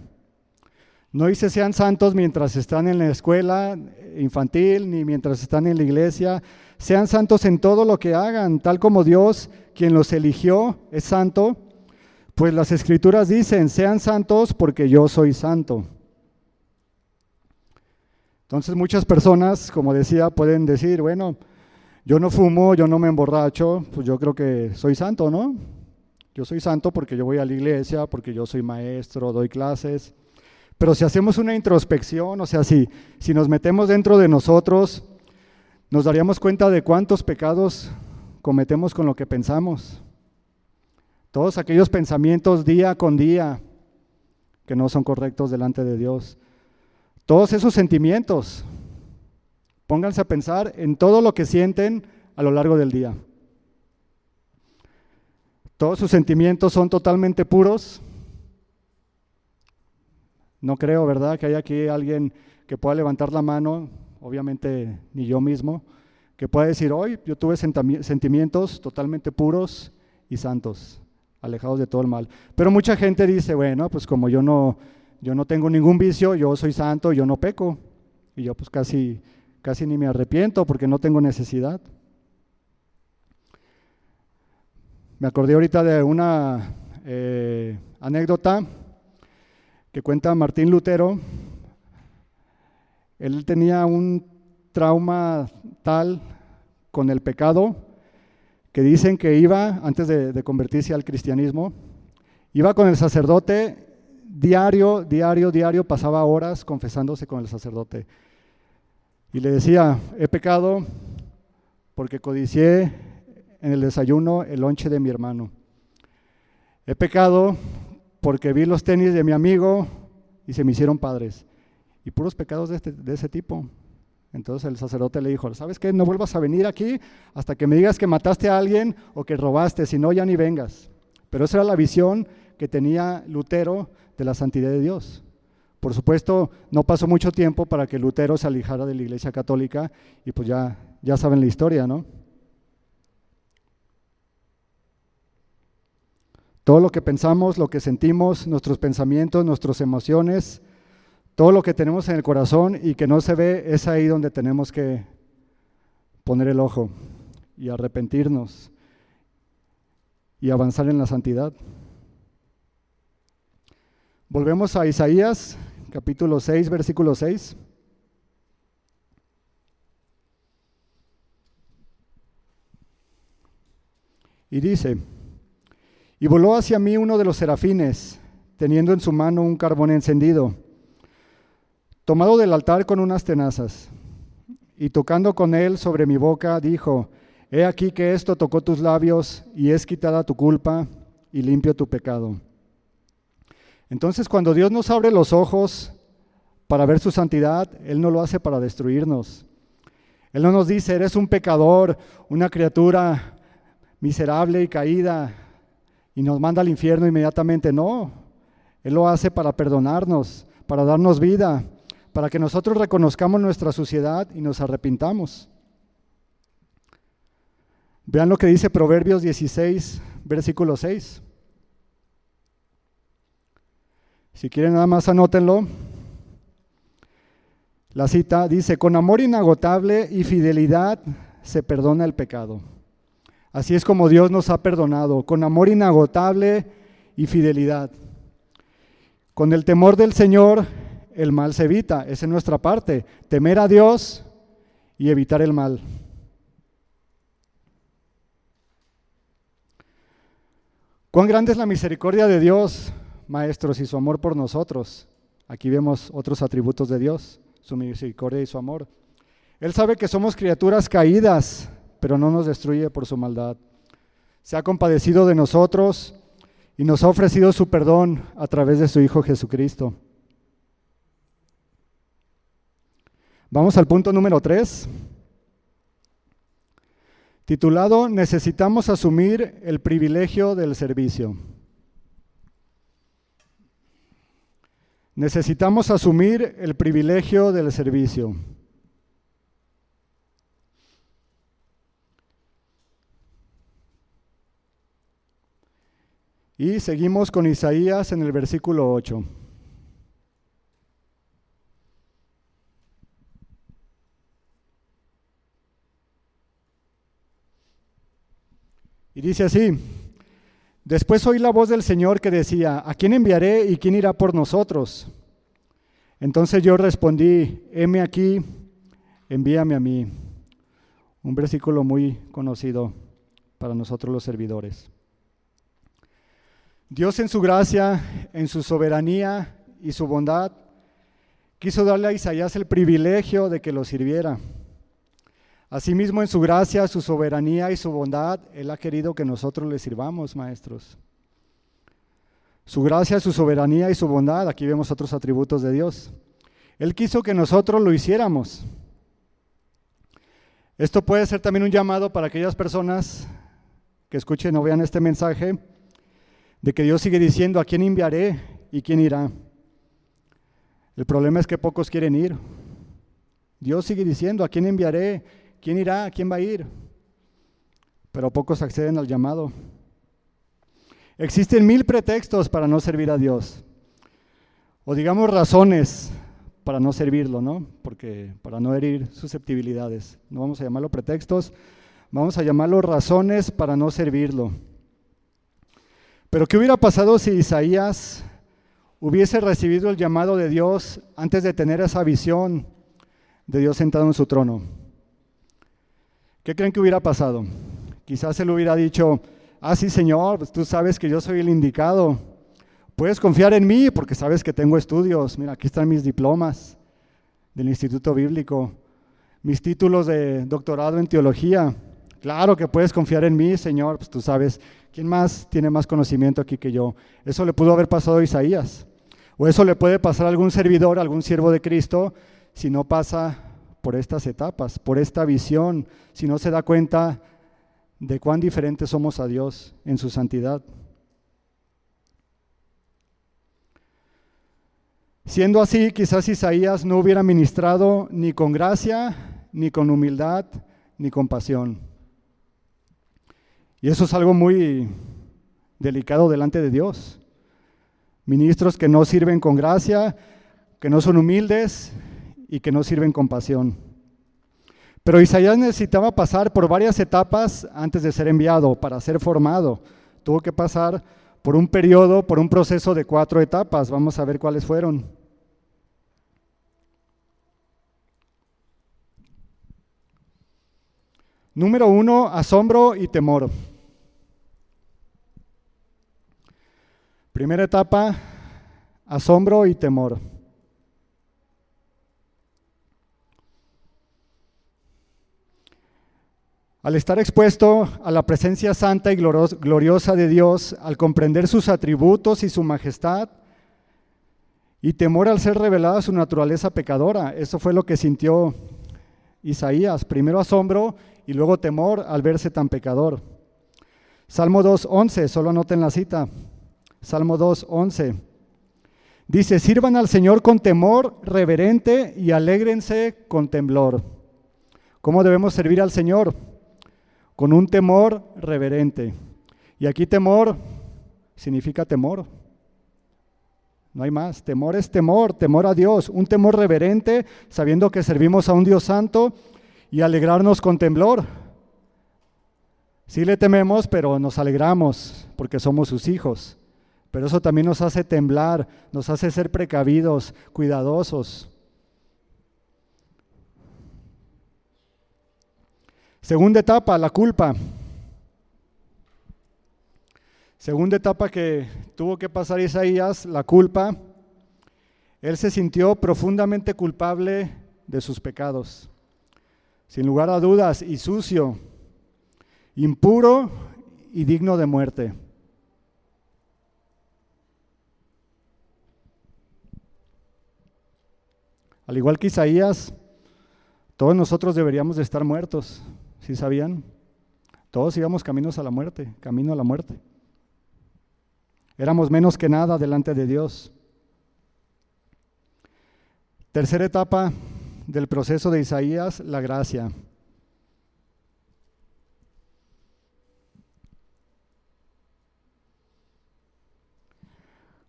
No dice sean santos mientras están en la escuela infantil, ni mientras están en la iglesia. Sean santos en todo lo que hagan, tal como Dios, quien los eligió, es santo. Pues las Escrituras dicen, sean santos porque yo soy santo. Entonces muchas personas, como decía, pueden decir, bueno, yo no fumo, yo no me emborracho, pues yo creo que soy santo, ¿no? Yo soy santo porque yo voy a la iglesia, porque yo soy maestro, doy clases. Pero si hacemos una introspección, o sea, si nos metemos dentro de nosotros, nos daríamos cuenta de cuántos pecados cometemos con lo que pensamos. Todos aquellos pensamientos día con día que no son correctos delante de Dios. Todos esos sentimientos, pónganse a pensar en todo lo que sienten a lo largo del día. Todos sus sentimientos son totalmente puros. No creo, ¿verdad?, que haya aquí alguien que pueda levantar la mano, obviamente ni yo mismo, que pueda decir, hoy yo tuve sentimientos totalmente puros y santos, alejados de todo el mal. Pero mucha gente dice, bueno, pues como yo no tengo ningún vicio, yo soy santo, yo no peco. Y yo pues casi ni me arrepiento porque no tengo necesidad. Me acordé ahorita de una anécdota que cuenta Martín Lutero. Él tenía un trauma tal con el pecado que dicen que iba, antes de convertirse al cristianismo, iba con el sacerdote diario, pasaba horas confesándose con el sacerdote. Y le decía, he pecado porque codicié en el desayuno el lonche de mi hermano. He pecado porque vi los tenis de mi amigo y se me hicieron padres. Y puros pecados de ese tipo. Entonces el sacerdote le dijo, ¿sabes qué? No vuelvas a venir aquí hasta que me digas que mataste a alguien o que robaste, si no ya ni vengas. Pero esa era la visión que tenía Lutero de la santidad de Dios. Por supuesto, no pasó mucho tiempo para que Lutero se alejara de la Iglesia Católica y pues ya saben la historia, ¿no? Todo lo que pensamos, lo que sentimos, nuestros pensamientos, nuestras emociones, todo lo que tenemos en el corazón y que no se ve, es ahí donde tenemos que poner el ojo y arrepentirnos y avanzar en la santidad. Volvemos a Isaías, capítulo 6, versículo 6. Y dice, y voló hacia mí uno de los serafines, teniendo en su mano un carbón encendido, tomado del altar con unas tenazas, y tocando con él sobre mi boca, dijo, he aquí que esto tocó tus labios, y es quitada tu culpa, y limpio tu pecado. Entonces, cuando Dios nos abre los ojos para ver su santidad, Él no lo hace para destruirnos. Él no nos dice, eres un pecador, una criatura miserable y caída, y nos manda al infierno inmediatamente. No, Él lo hace para perdonarnos, para darnos vida, para que nosotros reconozcamos nuestra suciedad y nos arrepintamos. Vean lo que dice Proverbios 16, versículo 6. Si quieren nada más anótenlo. La cita dice, con amor inagotable y fidelidad se perdona el pecado. Así es como Dios nos ha perdonado, con amor inagotable y fidelidad. Con el temor del Señor, el mal se evita, esa es nuestra parte, temer a Dios y evitar el mal. Cuán grande es la misericordia de Dios, maestros, y su amor por nosotros. Aquí vemos otros atributos de Dios, su misericordia y su amor. Él sabe que somos criaturas caídas, pero no nos destruye por su maldad. Se ha compadecido de nosotros y nos ha ofrecido su perdón a través de su Hijo Jesucristo. Vamos al punto número 3, titulado Necesitamos asumir el privilegio del servicio. Necesitamos asumir el privilegio del servicio. Y seguimos con Isaías en el versículo 8. Y dice así: después oí la voz del Señor que decía, ¿a quién enviaré y quién irá por nosotros? Entonces yo respondí, heme aquí, envíame a mí. Un versículo muy conocido para nosotros los servidores. Dios en su gracia, en su soberanía y su bondad, quiso darle a Isaías el privilegio de que lo sirviera. Asimismo, en su gracia, su soberanía y su bondad, Él ha querido que nosotros le sirvamos, maestros. Su gracia, su soberanía y su bondad, aquí vemos otros atributos de Dios. Él quiso que nosotros lo hiciéramos. Esto puede ser también un llamado para aquellas personas que escuchen o vean este mensaje, de que Dios sigue diciendo, ¿a quién enviaré y quién irá? El problema es que pocos quieren ir. Dios sigue diciendo, ¿a quién enviaré? ¿Quién irá? ¿Quién va a ir? Pero pocos acceden al llamado. Existen 1000 pretextos para no servir a Dios. O digamos razones para no servirlo, ¿no? Porque para no herir susceptibilidades. No vamos a llamarlo pretextos, vamos a llamarlo razones para no servirlo. Pero ¿qué hubiera pasado si Isaías hubiese recibido el llamado de Dios antes de tener esa visión de Dios sentado en su trono? ¿Qué creen que hubiera pasado? Quizás él hubiera dicho, sí Señor, pues tú sabes que yo soy el indicado, puedes confiar en mí porque sabes que tengo estudios, mira, aquí están mis diplomas del Instituto Bíblico, mis títulos de doctorado en teología, claro que puedes confiar en mí Señor, pues tú sabes, ¿quién más tiene más conocimiento aquí que yo? Eso le pudo haber pasado a Isaías, o eso le puede pasar a algún servidor, a algún siervo de Cristo, si no pasa por estas etapas, por esta visión, si no se da cuenta de cuán diferentes somos a Dios en su santidad. Siendo así, quizás Isaías no hubiera ministrado ni con gracia, ni con humildad, ni con pasión. Y eso es algo muy delicado delante de Dios. Ministros que no sirven con gracia, que no son humildes y que no sirven con pasión. Pero Isaías necesitaba pasar por varias etapas antes de ser enviado, para ser formado. Tuvo que pasar por un periodo, por un proceso de 4 etapas. Vamos a ver cuáles fueron. Número 1, asombro y temor. Primera etapa, asombro y temor. Al estar expuesto a la presencia santa y gloriosa de Dios, al comprender sus atributos y su majestad, y temor al ser revelada su naturaleza pecadora, eso fue lo que sintió Isaías, primero asombro y luego temor al verse tan pecador. Salmo 2:11, solo anoten la cita, Salmo 2:11, dice, sirvan al Señor con temor reverente y alégrense con temblor. ¿Cómo debemos servir al Señor? Con un temor reverente. Y aquí temor significa temor. No hay más. Temor es temor, temor a Dios. Un temor reverente, sabiendo que servimos a un Dios santo, y alegrarnos con temblor. Sí le tememos, pero nos alegramos porque somos sus hijos. Pero eso también nos hace temblar, nos hace ser precavidos, cuidadosos. Segunda etapa, la culpa. Segunda etapa que tuvo que pasar Isaías, la culpa. Él se sintió profundamente culpable de sus pecados. Sin lugar a dudas, y sucio, impuro y digno de muerte. Al igual que Isaías, todos nosotros deberíamos de estar muertos. ¿Sí sabían? Todos íbamos caminos a la muerte, camino a la muerte. Éramos menos que nada delante de Dios. Tercera etapa del proceso de Isaías, la gracia.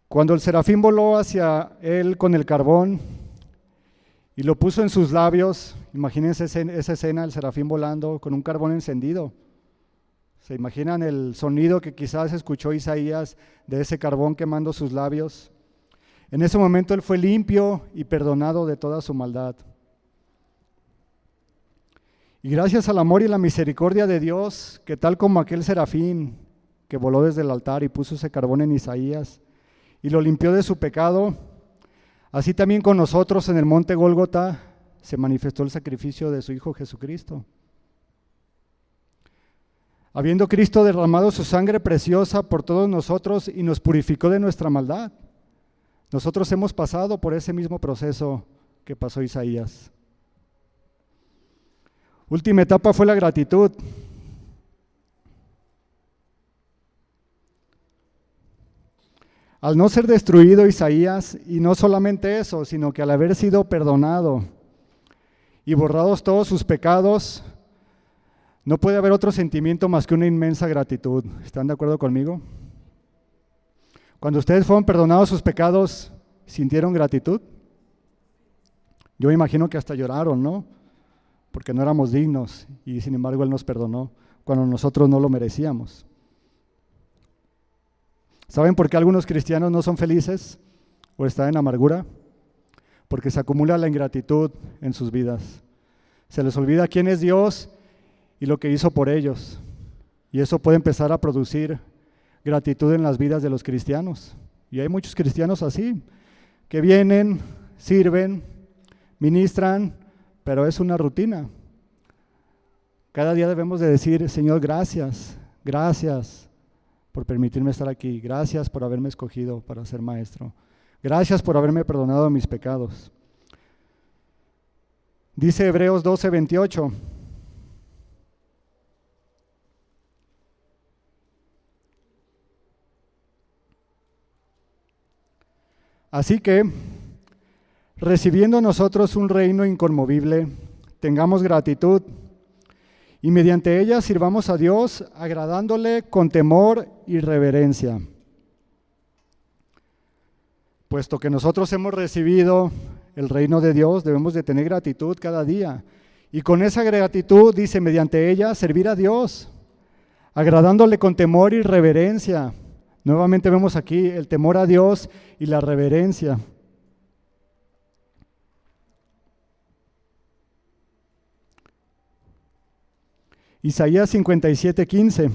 Cuando el serafín voló hacia él con el carbón y lo puso en sus labios, imagínense esa escena, el serafín volando con un carbón encendido. ¿Se imaginan el sonido que quizás escuchó Isaías de ese carbón quemando sus labios? En ese momento él fue limpio y perdonado de toda su maldad. Y gracias al amor y la misericordia de Dios, que tal como aquel serafín que voló desde el altar y puso ese carbón en Isaías y lo limpió de su pecado, así también con nosotros en el monte Gólgota se manifestó el sacrificio de su Hijo Jesucristo. Habiendo Cristo derramado su sangre preciosa por todos nosotros y nos purificó de nuestra maldad, nosotros hemos pasado por ese mismo proceso que pasó Isaías. Última etapa fue la gratitud. Al no ser destruido Isaías, y no solamente eso, sino que al haber sido perdonado y borrados todos sus pecados, no puede haber otro sentimiento más que una inmensa gratitud. ¿Están de acuerdo conmigo? Cuando ustedes fueron perdonados sus pecados, ¿sintieron gratitud? Yo me imagino que hasta lloraron, ¿no? Porque no éramos dignos y sin embargo Él nos perdonó cuando nosotros no lo merecíamos. ¿Saben por qué algunos cristianos no son felices o están en amargura? Porque se acumula la ingratitud en sus vidas. Se les olvida quién es Dios y lo que hizo por ellos. Y eso puede empezar a producir gratitud en las vidas de los cristianos. Y hay muchos cristianos así, que vienen, sirven, ministran, pero es una rutina. Cada día debemos de decir, Señor, gracias, gracias por permitirme estar aquí, gracias por haberme escogido para ser maestro, gracias por haberme perdonado mis pecados. Dice Hebreos 12:28. Así que, recibiendo nosotros un reino inconmovible, tengamos gratitud y mediante ella sirvamos a Dios agradándole con temor y reverencia. Puesto que nosotros hemos recibido el reino de Dios, debemos de tener gratitud cada día. Y con esa gratitud, dice, mediante ella servir a Dios, agradándole con temor y reverencia. Nuevamente vemos aquí el temor a Dios y la reverencia. Isaías 57:15.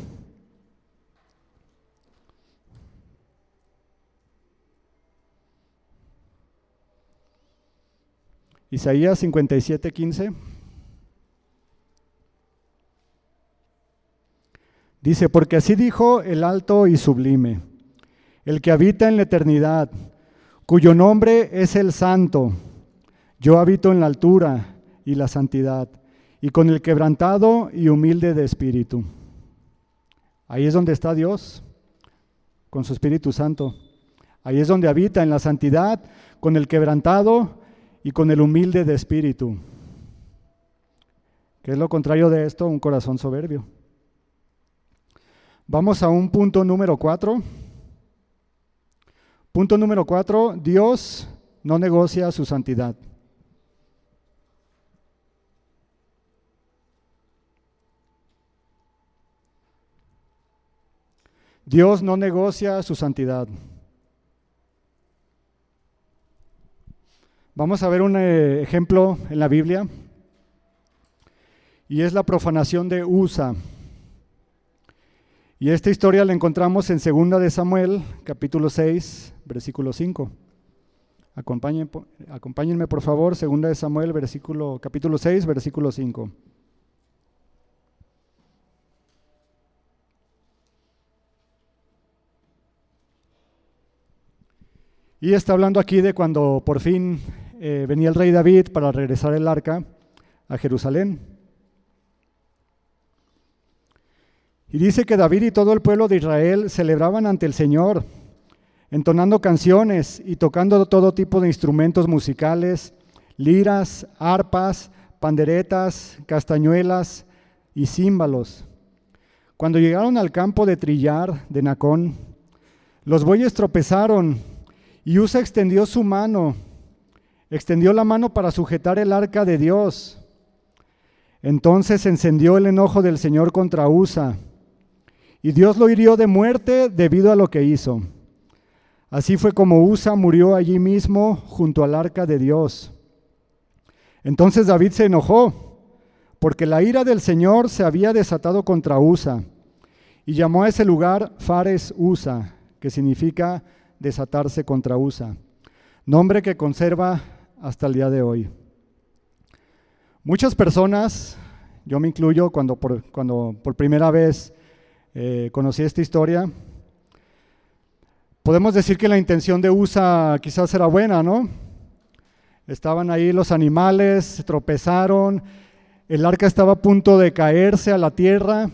Isaías 57:15. Dice, porque así dijo el alto y sublime, el que habita en la eternidad, cuyo nombre es el Santo. Yo habito en la altura y la santidad, y con el quebrantado y humilde de espíritu. Ahí es donde está Dios, con su Espíritu Santo. Ahí es donde habita en la santidad, con el quebrantado y con el humilde de espíritu. ¿Qué es lo contrario de esto? Un corazón soberbio. Vamos a un punto número 4. Punto número 4, Dios no negocia su santidad. Dios no negocia su santidad. Vamos a ver un ejemplo en la Biblia, y es la profanación de Usa. Y esta historia la encontramos en 2 de Samuel, capítulo 6, versículo 5. Acompáñenme por favor, 2 de Samuel, capítulo 6, versículo 5. Y está hablando aquí de cuando por fin venía el rey David para regresar el arca a Jerusalén. Y dice que David y todo el pueblo de Israel celebraban ante el Señor, entonando canciones y tocando todo tipo de instrumentos musicales, liras, arpas, panderetas, castañuelas y címbalos. Cuando llegaron al campo de trillar de Nacón, los bueyes tropezaron Y Usa extendió su mano, extendió la mano para sujetar el arca de Dios. Entonces encendió el enojo del Señor contra Usa, y Dios lo hirió de muerte debido a lo que hizo. Así fue como Usa murió allí mismo junto al arca de Dios. Entonces David se enojó, porque la ira del Señor se había desatado contra Usa, y llamó a ese lugar Fares Usa, que significa desatarse contra Usa, nombre que conserva hasta el día de hoy. Muchas personas, yo me incluyo, cuando por primera vez conocí esta historia, podemos decir que la intención de Usa quizás era buena, ¿no? Estaban ahí los animales, se tropezaron, el arca estaba a punto de caerse a la tierra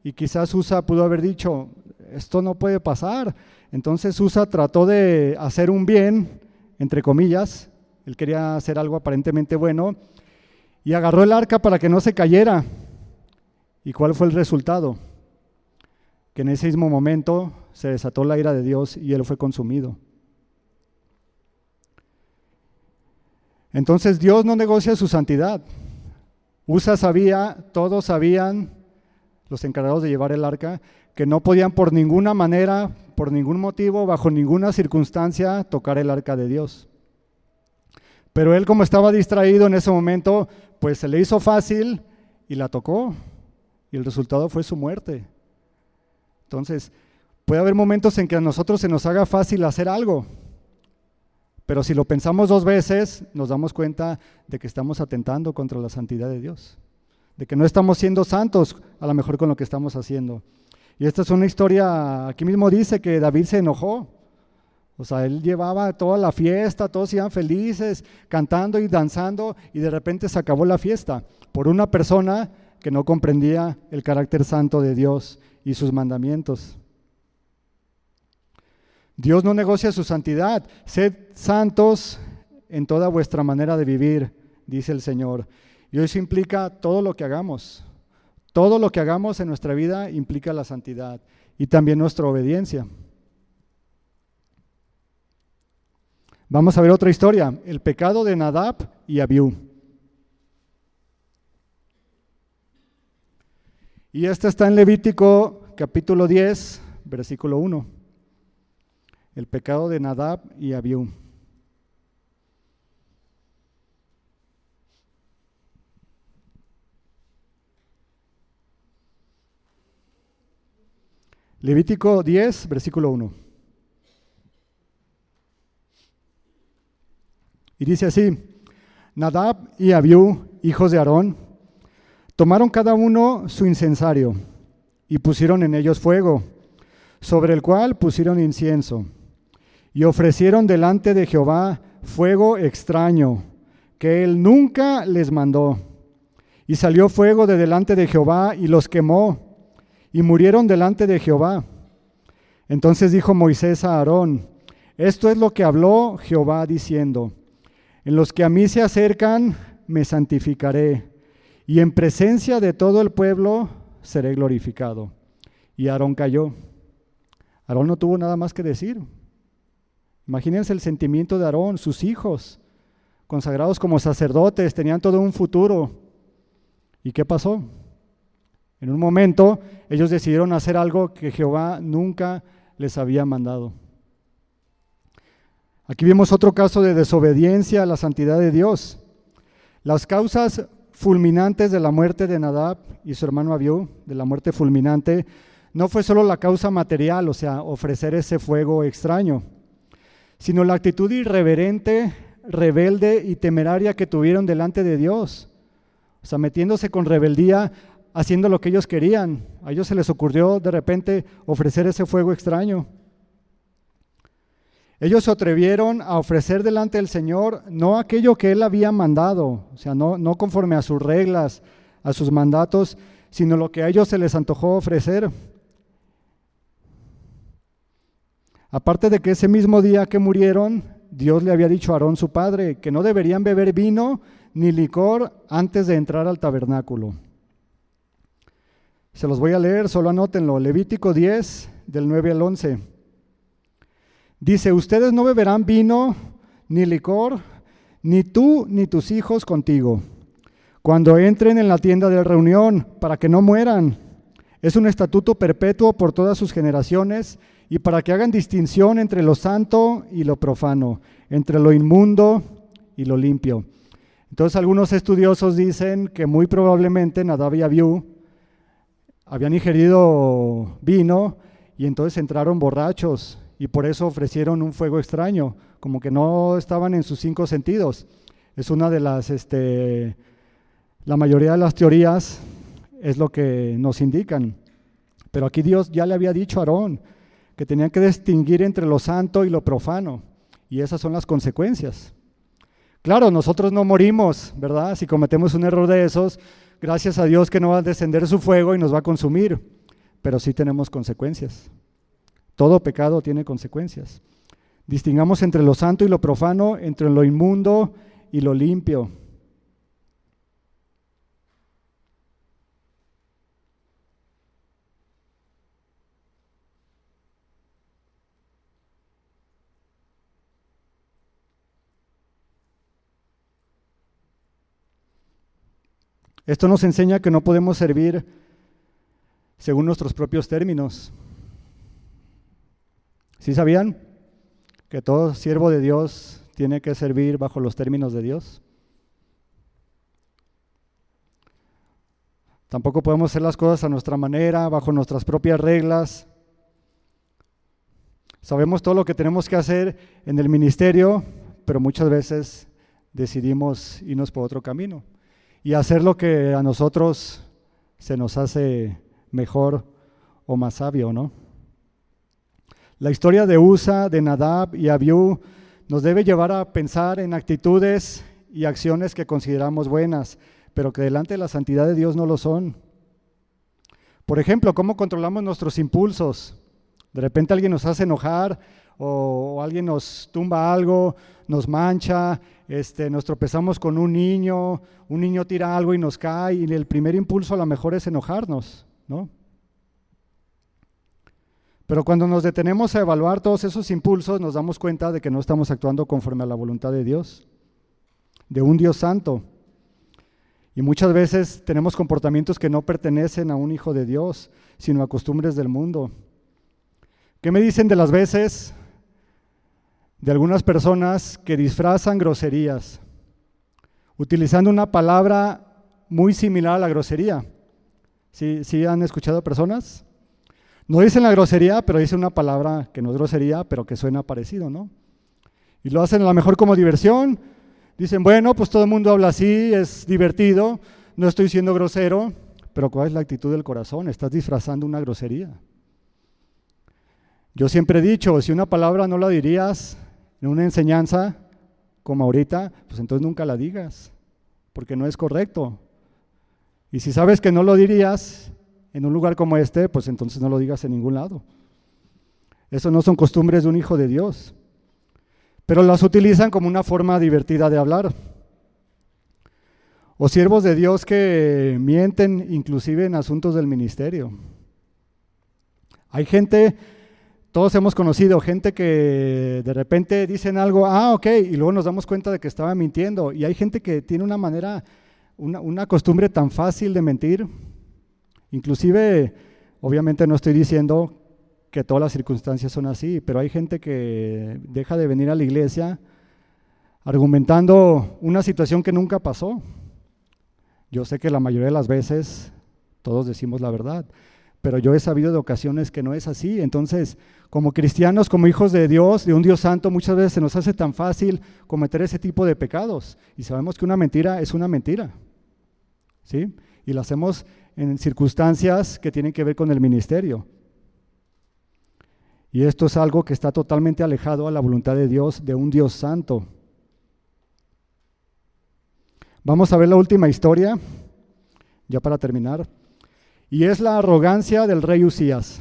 y quizás Usa pudo haber dicho, esto no puede pasar. Entonces Usa trató de hacer un bien, entre comillas, él quería hacer algo aparentemente bueno y agarró el arca para que no se cayera. ¿Y cuál fue el resultado? Que en ese mismo momento se desató la ira de Dios y él fue consumido. Entonces Dios no negocia su santidad. Usa sabía, todos sabían, los encargados de llevar el arca, que no podían por ninguna manera, por ningún motivo, bajo ninguna circunstancia, tocar el arca de Dios. Pero él, como estaba distraído en ese momento, pues se le hizo fácil y la tocó, y el resultado fue su muerte. Entonces, puede haber momentos en que a nosotros se nos haga fácil hacer algo, pero si lo pensamos dos veces, nos damos cuenta de que estamos atentando contra la santidad de Dios, de que no estamos siendo santos a lo mejor con lo que estamos haciendo. Y esta es una historia, aquí mismo dice que David se enojó, o sea, él llevaba toda la fiesta, todos iban felices, cantando y danzando, y de repente se acabó la fiesta por una persona que no comprendía el carácter santo de Dios y sus mandamientos. Dios no negocia su santidad. Sed santos en toda vuestra manera de vivir, dice el Señor. Y eso implica todo lo que hagamos. Todo lo que hagamos en nuestra vida implica la santidad y también nuestra obediencia. Vamos a ver otra historia, el pecado de Nadab y Abiú. Y esta está en Levítico capítulo 10, versículo 1. El pecado de Nadab y Abiú. Levítico 10, versículo 1. Y dice así: Nadab y Abiú, hijos de Aarón, tomaron cada uno su incensario y pusieron en ellos fuego, sobre el cual pusieron incienso, y ofrecieron delante de Jehová fuego extraño, que él nunca les mandó. Y salió fuego de delante de Jehová y los quemó, y murieron delante de Jehová. Entonces dijo Moisés a Aarón: esto es lo que habló Jehová diciendo: en los que a mí se acercan me santificaré, y en presencia de todo el pueblo seré glorificado. Y Aarón calló. Aarón no tuvo nada más que decir. Imagínense el sentimiento de Aarón, sus hijos, consagrados como sacerdotes, tenían todo un futuro. ¿Y qué pasó? En un momento ellos decidieron hacer algo que Jehová nunca les había mandado. Aquí vemos otro caso de desobediencia a la santidad de Dios. Las causas fulminantes de la muerte de Nadab y su hermano Abiú, de la muerte fulminante, no fue solo la causa material, o sea, ofrecer ese fuego extraño, sino la actitud irreverente, rebelde y temeraria que tuvieron delante de Dios. O sea, metiéndose con rebeldía, haciendo lo que ellos querían. A ellos se les ocurrió de repente ofrecer ese fuego extraño. Ellos se atrevieron a ofrecer delante del Señor no aquello que Él había mandado, o sea, no conforme a sus reglas, a sus mandatos, sino lo que a ellos se les antojó ofrecer. Aparte de que ese mismo día que murieron, Dios le había dicho a Aarón su padre que no deberían beber vino ni licor antes de entrar al tabernáculo. Se los voy a leer, solo anótenlo. Levítico 10, del 9 al 11. Dice, ustedes no beberán vino ni licor, ni tú ni tus hijos contigo, cuando entren en la tienda de reunión, para que no mueran. Es un estatuto perpetuo por todas sus generaciones, y para que hagan distinción entre lo santo y lo profano, entre lo inmundo y lo limpio. Entonces algunos estudiosos dicen que muy probablemente Nadab y Abiú habían ingerido vino y entonces entraron borrachos y por eso ofrecieron un fuego extraño, como que no estaban en sus 5 sentidos. Es una de las, la mayoría de las teorías es lo que nos indican. Pero aquí Dios ya le había dicho a Aarón que tenían que distinguir entre lo santo y lo profano, y esas son las consecuencias. Claro, nosotros no morimos, ¿verdad? Si cometemos un error de esos, gracias a Dios que no va a descender su fuego y nos va a consumir, pero sí tenemos consecuencias. Todo pecado tiene consecuencias. Distingamos entre lo santo y lo profano, entre lo inmundo y lo limpio. Esto nos enseña que no podemos servir según nuestros propios términos. ¿Sí sabían que todo siervo de Dios tiene que servir bajo los términos de Dios? Tampoco podemos hacer las cosas a nuestra manera, bajo nuestras propias reglas. Sabemos todo lo que tenemos que hacer en el ministerio, pero muchas veces decidimos irnos por otro camino y hacer lo que a nosotros se nos hace mejor o más sabio, ¿no? La historia de Usa, de Nadab y Abiú nos debe llevar a pensar en actitudes y acciones que consideramos buenas, pero que delante de la santidad de Dios no lo son. Por ejemplo, ¿cómo controlamos nuestros impulsos? De repente alguien nos hace enojar o alguien nos tumba algo, nos mancha, nos tropezamos con un niño tira algo y nos cae y el primer impulso a lo mejor es enojarnos, ¿no? Pero cuando nos detenemos a evaluar todos esos impulsos nos damos cuenta de que no estamos actuando conforme a la voluntad de Dios, de un Dios santo. Y muchas veces tenemos comportamientos que no pertenecen a un hijo de Dios, sino a costumbres del mundo. ¿Qué me dicen de las veces de algunas personas que disfrazan groserías, utilizando una palabra muy similar a la grosería? ¿Sí han escuchado personas? No dicen la grosería, pero dicen una palabra que no es grosería, pero que suena parecido, ¿no? Y lo hacen a lo mejor como diversión. Dicen, bueno, pues todo el mundo habla así, es divertido, no estoy siendo grosero, pero ¿cuál es la actitud del corazón? Estás disfrazando una grosería. Yo siempre he dicho, si una palabra no la dirías en una enseñanza como ahorita, pues entonces nunca la digas, porque no es correcto. Y si sabes que no lo dirías en un lugar como este, pues entonces no lo digas en ningún lado. Eso no son costumbres de un hijo de Dios, pero las utilizan como una forma divertida de hablar. O siervos de Dios que mienten inclusive en asuntos del ministerio. Hay gente, todos hemos conocido gente que de repente dicen algo, ok, y luego nos damos cuenta de que estaba mintiendo. Y hay gente que tiene una manera, una costumbre tan fácil de mentir. Inclusive, obviamente no estoy diciendo que todas las circunstancias son así, pero hay gente que deja de venir a la iglesia argumentando una situación que nunca pasó. Yo sé que la mayoría de las veces todos decimos la verdad, pero yo he sabido de ocasiones que no es así. Entonces, como cristianos, como hijos de Dios, de un Dios santo, muchas veces se nos hace tan fácil cometer ese tipo de pecados y sabemos que una mentira es una mentira, ¿sí? Y la hacemos en circunstancias que tienen que ver con el ministerio. Y esto es algo que está totalmente alejado a la voluntad de Dios, de un Dios santo. Vamos a ver la última historia, ya para terminar, y es la arrogancia del rey Usías.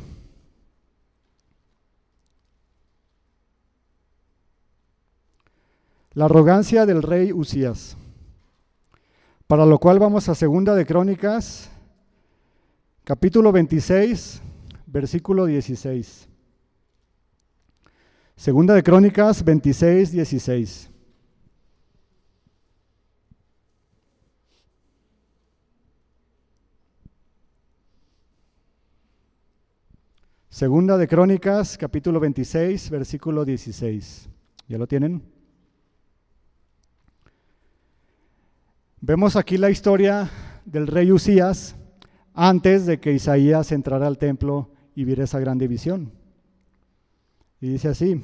La arrogancia del rey Usías. Para lo cual vamos a Segunda de Crónicas, capítulo 26, versículo 16. Segunda de Crónicas 26, 16. Segunda de Crónicas, capítulo 26, versículo 16. ¿Ya lo tienen? Vemos aquí la historia del rey Usías antes de que Isaías entrara al templo y viera esa gran división. Y dice así: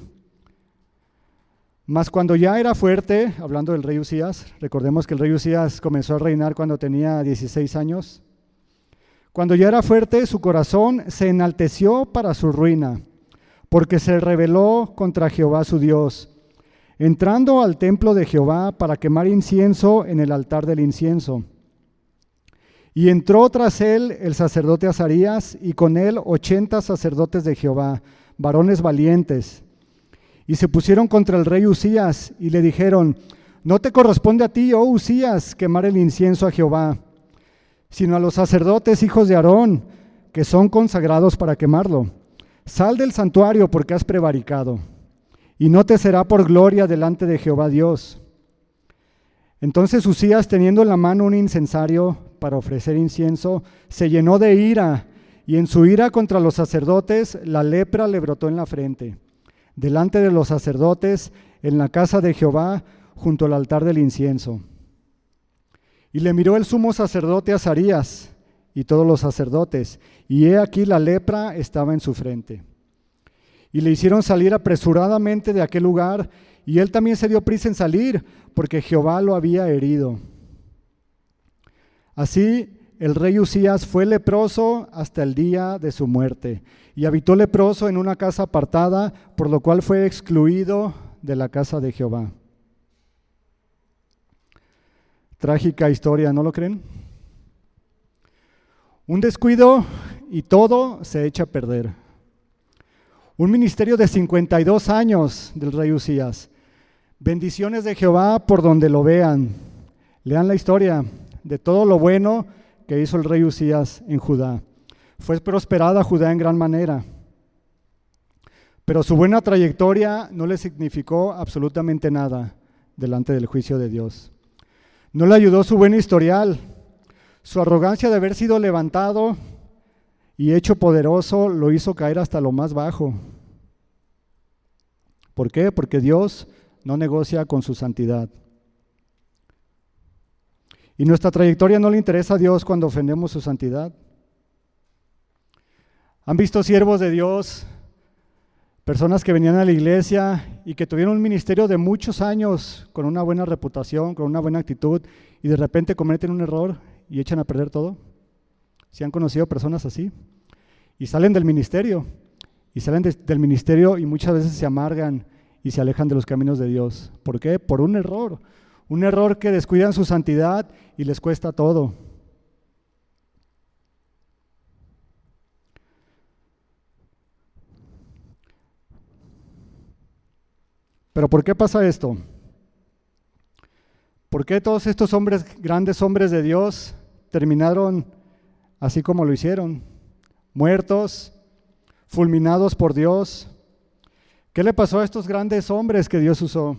mas cuando ya era fuerte, hablando del rey Usías, recordemos que el rey Usías comenzó a reinar cuando tenía 16 años. Cuando ya era fuerte, su corazón se enalteció para su ruina, porque se rebeló contra Jehová su Dios, entrando al templo de Jehová para quemar incienso en el altar del incienso. Y entró tras él el sacerdote Azarías, y con él 80 sacerdotes de Jehová, varones valientes. Y se pusieron contra el rey Usías, y le dijeron: no te corresponde a ti, oh Usías, quemar el incienso a Jehová, sino a los sacerdotes hijos de Aarón, que son consagrados para quemarlo. Sal del santuario, porque has prevaricado, y no te será por gloria delante de Jehová Dios. Entonces Usías, teniendo en la mano un incensario para ofrecer incienso, se llenó de ira, y en su ira contra los sacerdotes la lepra le brotó en la frente, delante de los sacerdotes, en la casa de Jehová, junto al altar del incienso. Y le miró el sumo sacerdote Azarías y todos los sacerdotes, y he aquí la lepra estaba en su frente. Y le hicieron salir apresuradamente de aquel lugar, y él también se dio prisa en salir, porque Jehová lo había herido. Así el rey Usías fue leproso hasta el día de su muerte, y habitó leproso en una casa apartada, por lo cual fue excluido de la casa de Jehová. Trágica historia, ¿no lo creen? Un descuido y todo se echa a perder. Un ministerio de 52 años del rey Usías. Bendiciones de Jehová por donde lo vean. Lean la historia de todo lo bueno que hizo el rey Usías en Judá. Fue prosperada Judá en gran manera. Pero su buena trayectoria no le significó absolutamente nada delante del juicio de Dios. No le ayudó su buen historial, su arrogancia de haber sido levantado y hecho poderoso lo hizo caer hasta lo más bajo. ¿Por qué? Porque Dios no negocia con su santidad. Y nuestra trayectoria no le interesa a Dios cuando ofendemos su santidad. ¿Han visto siervos de Dios, personas que venían a la iglesia y que tuvieron un ministerio de muchos años con una buena reputación, con una buena actitud, y de repente cometen un error y echan a perder todo? ¿Sí han conocido personas así? Y salen del ministerio, del ministerio y muchas veces se amargan y se alejan de los caminos de Dios. ¿Por qué? Por un error que descuidan su santidad y les cuesta todo. ¿Pero por qué pasa esto? ¿Por qué todos estos hombres, grandes hombres de Dios, terminaron así como lo hicieron? Muertos, fulminados por Dios. ¿Qué le pasó a estos grandes hombres que Dios usó?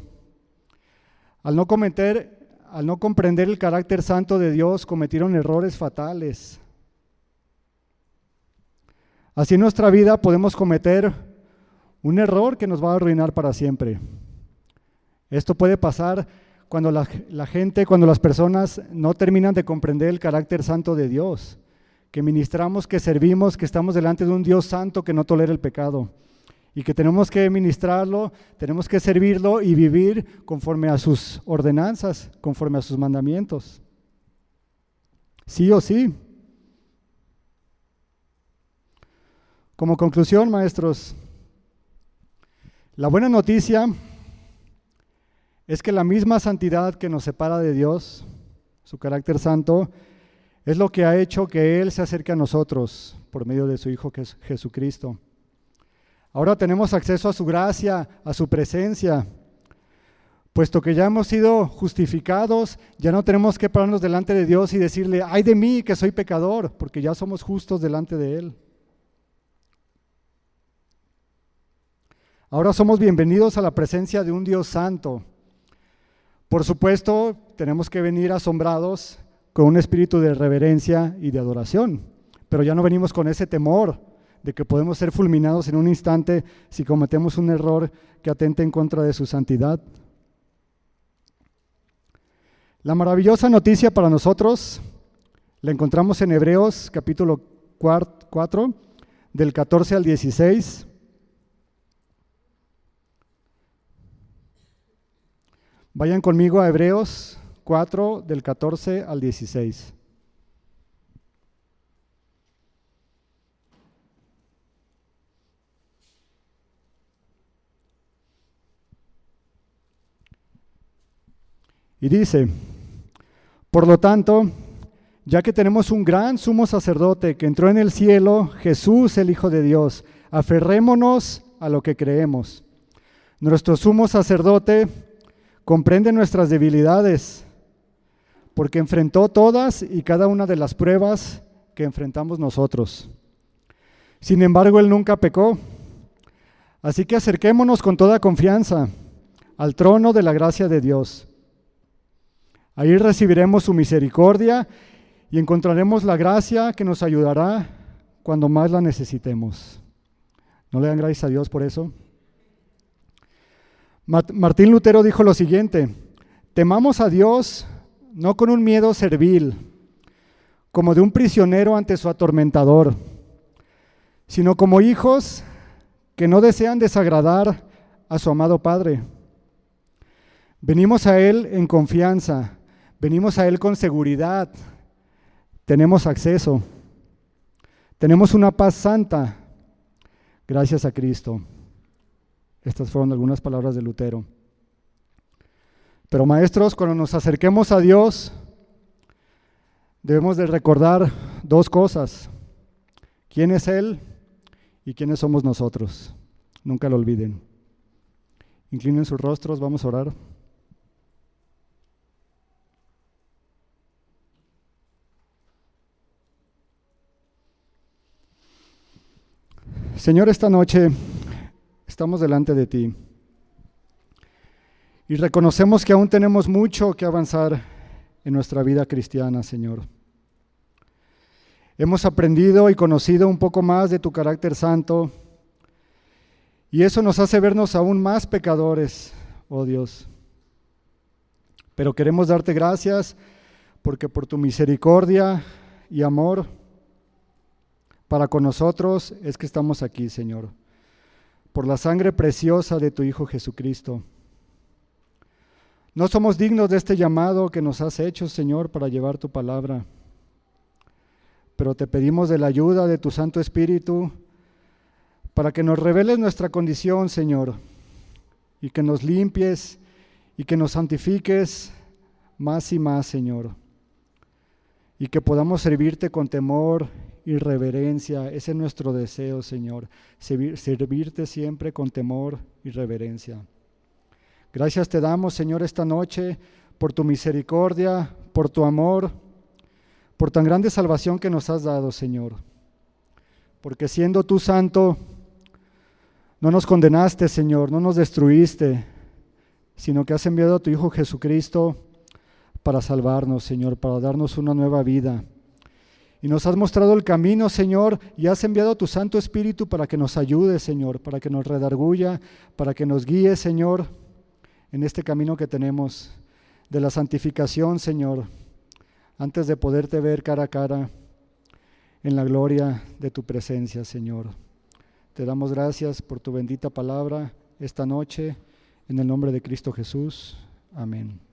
Al no comprender el carácter santo de Dios, cometieron errores fatales. Así en nuestra vida podemos cometer un error que nos va a arruinar para siempre. Esto puede pasar cuando cuando las personas no terminan de comprender el carácter santo de Dios, que ministramos, que servimos, que estamos delante de un Dios santo que no tolera el pecado y que tenemos que ministrarlo, tenemos que servirlo y vivir conforme a sus ordenanzas, conforme a sus mandamientos. Sí o sí. Como conclusión, maestros, la buena noticia es que la misma santidad que nos separa de Dios, su carácter santo, es lo que ha hecho que Él se acerque a nosotros por medio de su Hijo Jesucristo. Ahora tenemos acceso a su gracia, a su presencia. Puesto que ya hemos sido justificados, ya no tenemos que pararnos delante de Dios y decirle: ay de mí que soy pecador, porque ya somos justos delante de Él. Ahora somos bienvenidos a la presencia de un Dios santo. Por supuesto, tenemos que venir asombrados con un espíritu de reverencia y de adoración, pero ya no venimos con ese temor de que podemos ser fulminados en un instante si cometemos un error que atente en contra de su santidad. La maravillosa noticia para nosotros la encontramos en Hebreos capítulo 4, del 14 al 16. Vayan conmigo a Hebreos 4, del 14 al 16. Y dice: por lo tanto, ya que tenemos un gran sumo sacerdote que entró en el cielo, Jesús, el Hijo de Dios, aferrémonos a lo que creemos. Nuestro sumo sacerdote comprende nuestras debilidades, porque enfrentó todas y cada una de las pruebas que enfrentamos nosotros. Sin embargo, Él nunca pecó. Así que acerquémonos con toda confianza al trono de la gracia de Dios. Ahí recibiremos su misericordia y encontraremos la gracia que nos ayudará cuando más la necesitemos. ¿No le dan gracias a Dios por eso? Martín Lutero dijo lo siguiente: temamos a Dios no con un miedo servil, como de un prisionero ante su atormentador, sino como hijos que no desean desagradar a su amado Padre. Venimos a Él en confianza, venimos a Él con seguridad, tenemos acceso, tenemos una paz santa, gracias a Cristo. Estas fueron algunas palabras de Lutero. Pero maestros, cuando nos acerquemos a Dios, debemos de recordar dos cosas: quién es Él y quiénes somos nosotros. Nunca lo olviden. Inclinen sus rostros, vamos a orar. Señor, esta noche estamos delante de ti y reconocemos que aún tenemos mucho que avanzar en nuestra vida cristiana, Señor. Hemos aprendido y conocido un poco más de tu carácter santo y eso nos hace vernos aún más pecadores, oh Dios. Pero queremos darte gracias porque por tu misericordia y amor para con nosotros es que estamos aquí, Señor, por la sangre preciosa de tu Hijo Jesucristo. No somos dignos de este llamado que nos has hecho, Señor, para llevar tu palabra, pero te pedimos de la ayuda de tu Santo Espíritu para que nos reveles nuestra condición, Señor, y que nos limpies y que nos santifiques más y más, Señor, y que podamos servirte con temor y reverencia. Ese es nuestro deseo, Señor, servirte siempre con temor y reverencia. Gracias te damos, Señor, esta noche por tu misericordia, por tu amor, por tan grande salvación que nos has dado, Señor. Porque siendo tú santo, no nos condenaste, Señor, no nos destruiste, sino que has enviado a tu Hijo Jesucristo para salvarnos, Señor, para darnos una nueva vida. Y nos has mostrado el camino, Señor, y has enviado tu Santo Espíritu para que nos ayude, Señor, para que nos redarguya, para que nos guíe, Señor, en este camino que tenemos de la santificación, Señor, antes de poderte ver cara a cara en la gloria de tu presencia, Señor. Te damos gracias por tu bendita palabra esta noche, en el nombre de Cristo Jesús. Amén.